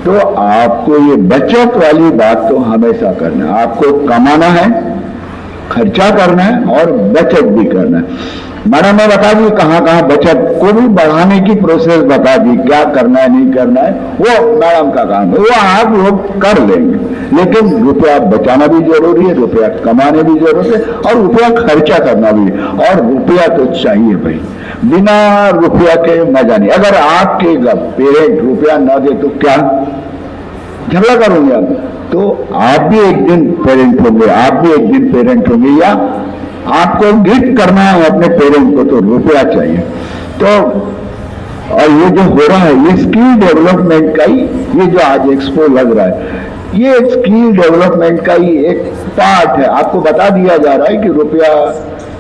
तो आपको ये बचत वाली बात तो हमेशा करना है। आपको कमाना है, खर्चा करना है और बचत भी करना है। मैडम ने बता दी कहाँ कहाँ बचत को भी बढ़ाने की प्रोसेस बता दी, क्या करना है नहीं करना है वो मैडम का काम है, वो आप लोग कर लेंगे। लेकिन रुपया बचाना भी जरूरी है, रुपया कमाने भी जरूरत है और रुपया खर्चा करना भी। और रुपया तो चाहिए भाई, बिना रुपया के मजा नहीं। अगर आपके पेरेंट रुपया ना दे तो क्या झगड़ा करोगे आप? तो आप भी एक दिन पेरेंट होंगे, आप भी एक दिन पेरेंट होंगे, या आपको गिफ्ट करना है अपने पेरेंट को तो रुपया चाहिए। तो और ये जो हो रहा है ये स्किल डेवलपमेंट का ही, ये जो आज एक्सपो लग रहा है ये स्किल डेवलपमेंट का ही एक पार्ट है। आपको बता दिया जा रहा है कि रुपया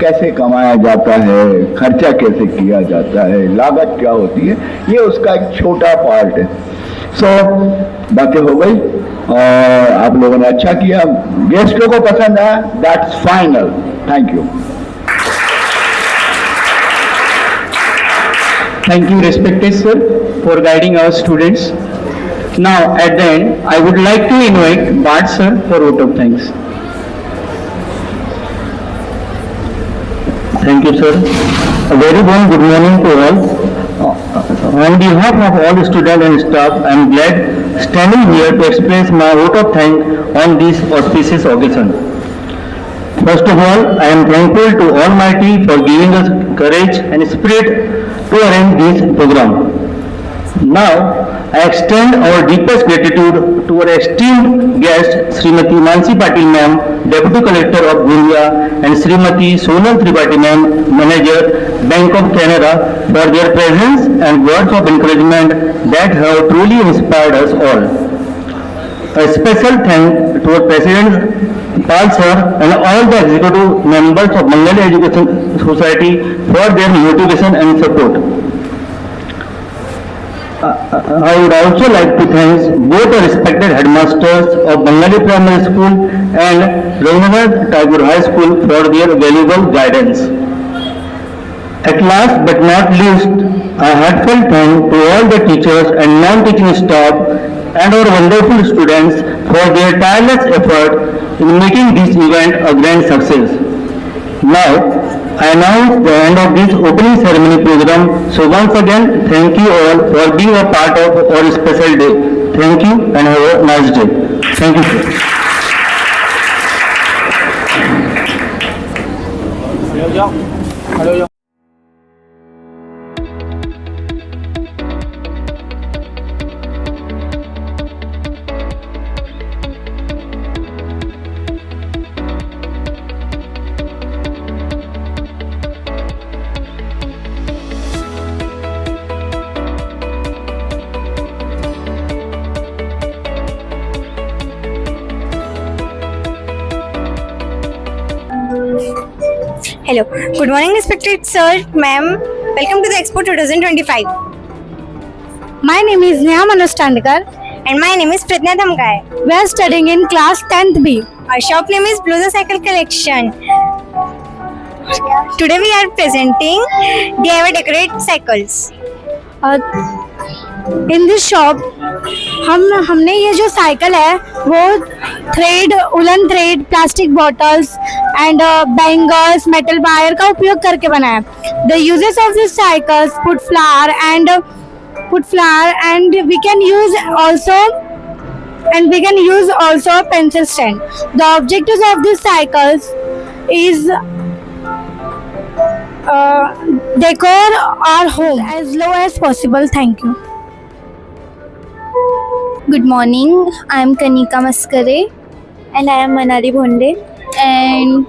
कैसे कमाया जाता है, खर्चा कैसे किया जाता है, लागत क्या होती है, ये उसका एक छोटा पार्ट है। बातें हो गई और आप लोगों ने अच्छा किया, गेस्टों को पसंद आया, that's final. Thank you. Thank you, respected sir, for guiding our students. Now, at the end, I would like to invite Bart sir for vote of thanks. Thank you, sir. A very warm good morning to all. On behalf of all the students and staff, I am glad standing here to express my vote of thanks on this auspicious occasion. First of all, I am thankful to Almighty for giving us courage and spirit to arrange this program. Now, I extend our deepest gratitude to our esteemed guest, Srimati Mansi Patil Ma'am, Deputy Collector of Gondia, and Srimati Sonal Tripathi Ma'am, Manager, Bank of Canada, for their presence and words of encouragement that have truly inspired us all. A special thanks to our President Pal sir and all the executive members of Bengali Education Society for their motivation and support. I would also like to thank both the respected headmasters of Bengali Primary School and Ravindranath Tagore High School for their valuable guidance. At last but not least, a heartfelt thanks to all the teachers and non-teaching staff and our wonderful students for their tireless effort in making this event a grand success. Now, I announce the end of this opening ceremony program. So once again, thank you all for being a part of our special day. Thank you and have a nice day. Thank you, sir. Hello, good morning, respected sir, ma'am. Welcome to the Expo 2025. My name is Neha Manoj Tandkar and my name is Pratnya Dhamkar. We are studying in class 10th B. Our shop name is Bluza Cycle Collection. Today we are presenting DIY decorate cycles. In this shop हमने ये जो cycle है वो thread, woollen thread, plastic bottles and bangles, metal wire का उपयोग करके बनाया। The uses of this cycles put flour and we can use also a pencil stand. The objectives of these cycles is decor our home as low as possible. Thank you. Good morning, I am Kanika Maskare and I am Manali Bhonde, and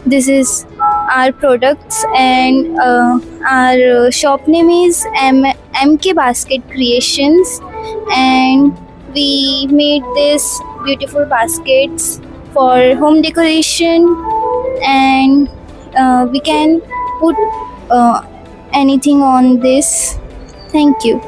this is our products, and our shop name is MK Basket Creations, and we made this beautiful baskets for home decoration, and we can put anything on this. Thank you.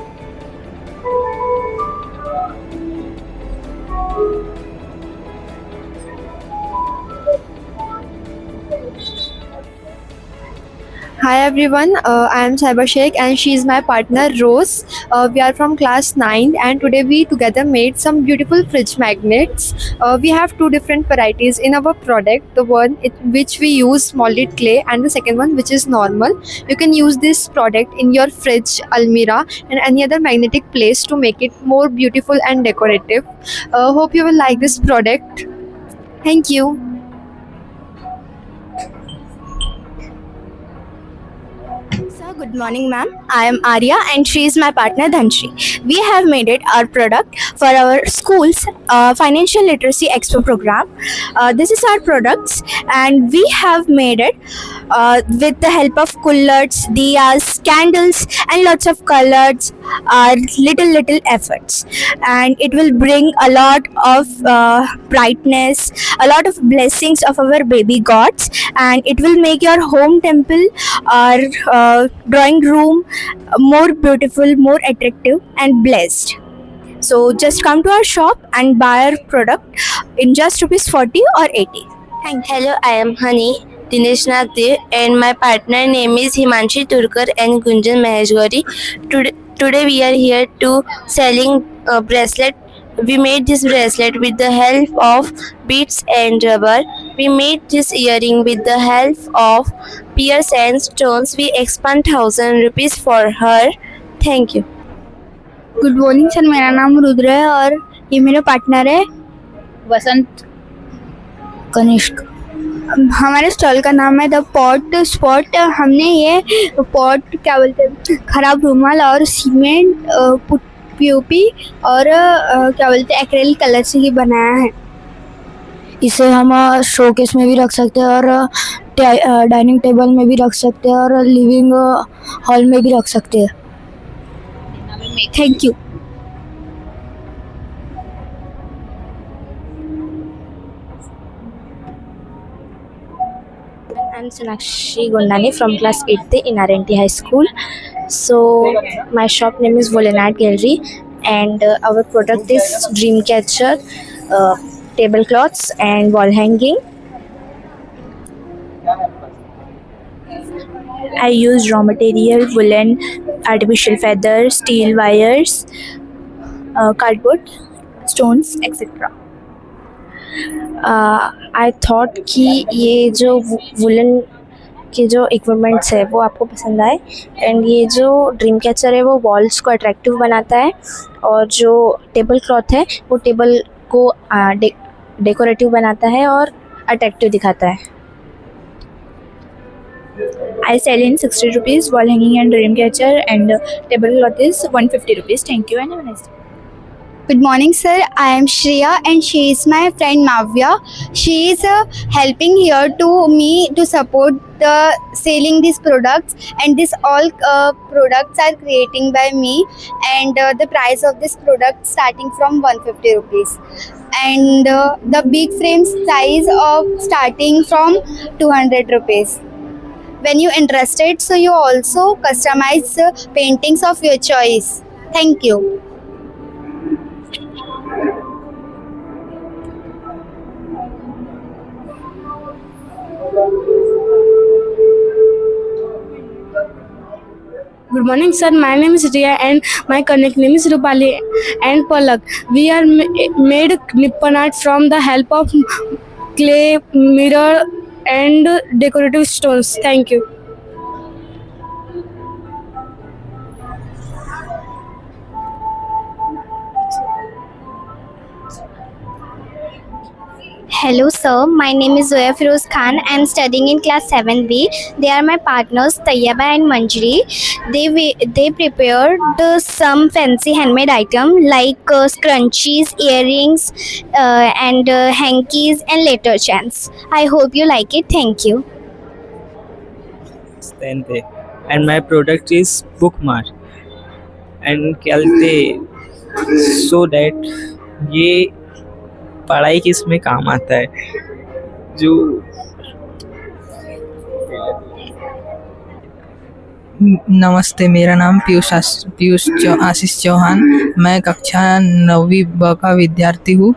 Hi everyone, I am Saiba Sheikh and she is my partner Rose. We are from class 9 and today we together made some beautiful fridge magnets. We have two different varieties in our product. The one which we use molded clay and the second one which is normal. You can use this product in your fridge, almirah and any other magnetic place to make it more beautiful and decorative. Hope you will like this product. Thank you. Good morning, ma'am. I am Arya and she is my partner Dhanshri. We have made it our product for our school's financial literacy expo program. This is our products and we have made it with the help of coolers, diyas, candles and lots of colors, little efforts, and it will bring a lot of brightness, a lot of blessings of our baby gods, and it will make your home temple or drawing room more beautiful, more attractive and blessed. So just come to our shop and buy our product in just rupees 40 or 80. Thank you. Hello, I am Honey Dinesh Nagdev and my partner name is Himanshi Turkar and Gunjan Maheshwari. Today we are here to selling a bracelet. We made this bracelet with the help of beads and rubber. We made this earring with the help of pearls and stones. We expend 1,000 rupees for her. Thank you. Good morning sir, मेरा नाम रुद्र है और ये मेरे partner है वसंत कनिष्क। हमारे stall का नाम है द पॉट स्पॉट। हमने ये पॉट क्या बोलते हैं खराब रुमाल और सीमेंट पीओपी और क्या बोलते हैं एक्रेलिक कलर से ही बनाया है। इसे हम शोकेस में भी रख सकते हैं और डाइनिंग टेबल में भी रख सकते हैं और लिविंग हॉल में भी रख सकते हैं। Thank you. I'm Sonakshi Gondani from class 8th in RNT High School. So my shop name is Volenart Gallery and our product is Dreamcatcher, tablecloths and wall hanging. I use raw material, woolen, artificial feathers, steel wires, cardboard, stones, etc. I thought कि ये जो woollen के जो equipments है वो आपको पसंद आए एंड ये जो ड्रीम कैचर है वो वॉल्स को अट्रैक्टिव बनाता है और जो टेबल क्लॉथ है वो टेबल को डेकोरेटिव बनाता है और अट्रैक्टिव दिखाता है। I sell in 60 rupees wall hanging and dream catcher and table cloth is 150 rupees. Thank you and have a nice day. Good morning, sir. I am Shreya and she is my friend Mavya. She is helping here to me to support the selling these products, and this all products are creating by me, and the price of this product starting from 150 rupees and the big frame size of starting from 200 rupees. When you interested, so you also customize paintings of your choice. Thank you. Good morning, sir. My name is Riya and my connect name is Rupali and Palak. We are made nippon art from the help of clay, mirror and decorative stones. Thank you. Hello sir, my name is Zoya Firoz Khan. I am studying in class 7B. They are my partners Tayyaba and Manjri. They prepared some fancy handmade item like scrunchies, earrings and hankies and letter chants. I hope you like it. Thank you. And my product is bookmark and Kalte so that ये पढ़ाई की इसमें काम आता है। जो नमस्ते, मेरा नाम आशीष चौहान, मैं कक्षा 9वीं ब का विद्यार्थी हूँ।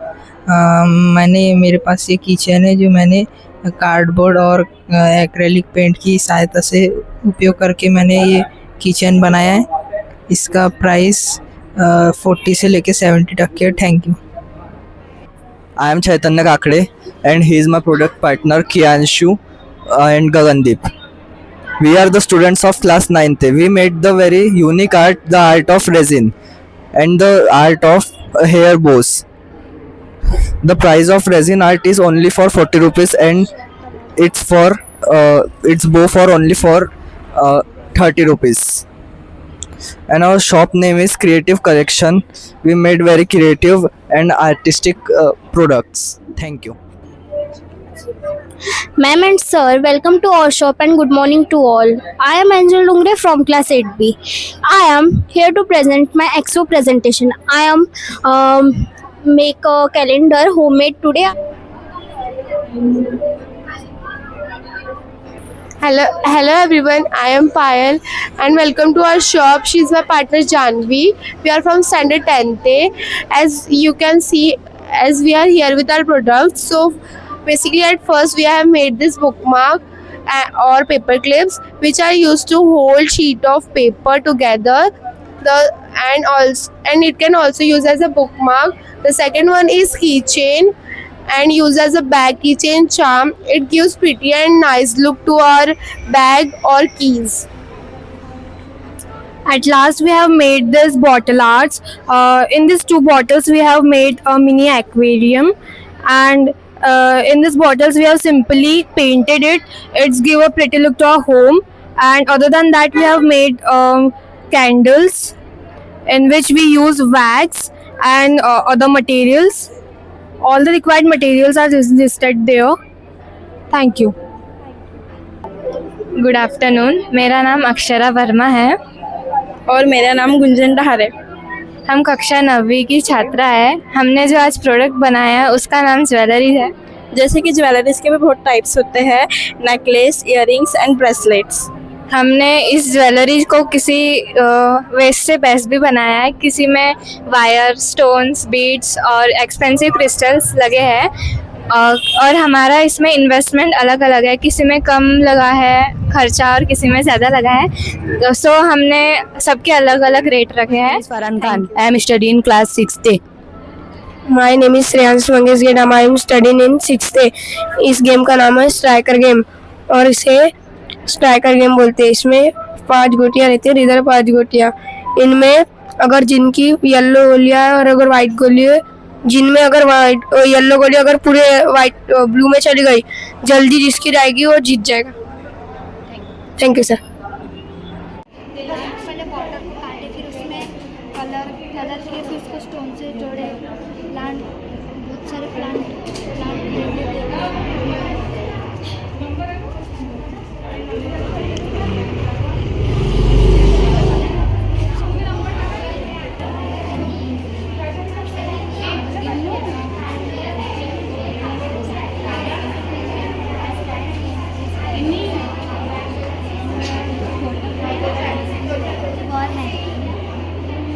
मेरे पास ये कीचेन है जो मैंने कार्डबोर्ड और एक्रेलिक पेंट की सहायता से उपयोग करके मैंने ये कीचेन बनाया है। इसका प्राइस 40 से लेके 70 तक है। Thank you. I am Chaitanya Kakade and he is my product partner Kianshu and Gagandeep. We are the students of class 9th. We made the very unique art, the art of resin and the art of hair bows. The price of resin art is only for 40 rupees and it's bow for only for 30 rupees. And our shop name is Creative Collection. We made very creative and artistic products. Thank you. Ma'am and sir, welcome to our shop and good morning to all. I am Angel Dungre from class 8B. I am here to present my expo presentation. I am make a calendar homemade today. Hello everyone, I am Payal and welcome to our shop. She is my partner Janvi. We are from standard 10th. As you can see, as we are here with our products, so basically at first we have made this bookmark or paper clips which are used to hold sheet of paper together, and it can also use as a bookmark. The second one is keychain and use as a bag keychain charm. It gives pretty and nice look to our bag or keys. At last we have made this bottle arts. In these two bottles we have made a mini aquarium, and in these bottles we have simply painted it. It's give a pretty look to our home. And other than that we have made candles in which we use wax and other materials. All the required materials are listed there. Thank you. Good afternoon, मेरा नाम अक्षरा वर्मा है और मेरा नाम गुंजन डहारे। हम कक्षा 9वीं की छात्रा है। हमने जो आज प्रोडक्ट बनाया है उसका नाम ज्वेलरी है। जैसे कि ज्वेलरीज के भी बहुत टाइप्स होते हैं, नेकलेस, इयररिंग्स एंड ब्रेसलेट्स। हमने इस ज्वेलरी को किसी वेस्ट से बेस्ट भी बनाया है। किसी में वायर, स्टोन्स, बीड्स और एक्सपेंसिव क्रिस्टल्स लगे हैं, और हमारा इसमें इन्वेस्टमेंट अलग अलग है। किसी में कम लगा है खर्चा और किसी में ज़्यादा लगा है। सो हमने सबके अलग अलग रेट रखे हैं। Farhan Khan, I am studying class 6th A. My name is Shreyansh Mangesh Gate, I am studying in 6th A. इस गेम का नाम है स्ट्राइकर गेम और इसे स्ट्राइकर गेम बोलते हैं। इसमें 5 गोटियाँ रहती है, इधर 5 गोटियाँ। इनमें अगर जिनकी येलो गोलियाँ है और अगर वाइट गोली है, जिनमें अगर वाइट येलो गोली अगर पूरे वाइट ब्लू में चली गई, जल्दी जिसकी रहेगी वो जीत जाएगा। Thank you sir. पहले बॉटल को काटे, फिर उसमें कलर किए, फिर उसको स्टोन से जोड़े। प्लांट, बहुत सारे प्लांट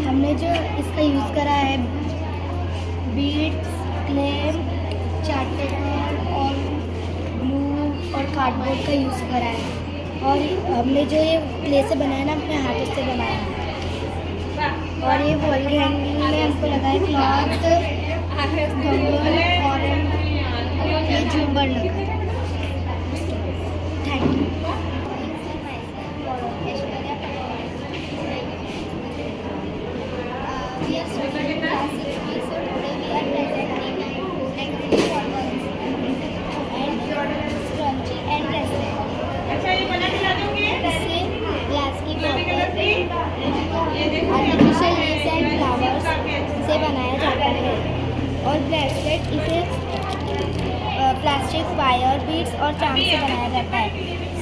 हमने जो इसका यूज़ करा है, बीड्स, क्ले, चार्ट पेपर और ग्लू और कार्डबोर्ड का यूज़ करा है। और हमने जो ये क्ले से बनाया ना, अपने हाथों से बनाया है। और ये वॉल हैंगिंग में हमको लगा है क्लॉथ, और ये झूमर लगा है। Thank you. Artificial less and flowers से बनाया जाता है। और ब्रेसलेट इसे प्लास्टिक वायर, बीड्स और चाम से बनाया जाता है।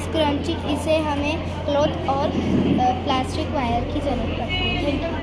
स्क्रंची इसे हमें क्लॉथ और प्लास्टिक वायर की ज़रूरत पड़ती है।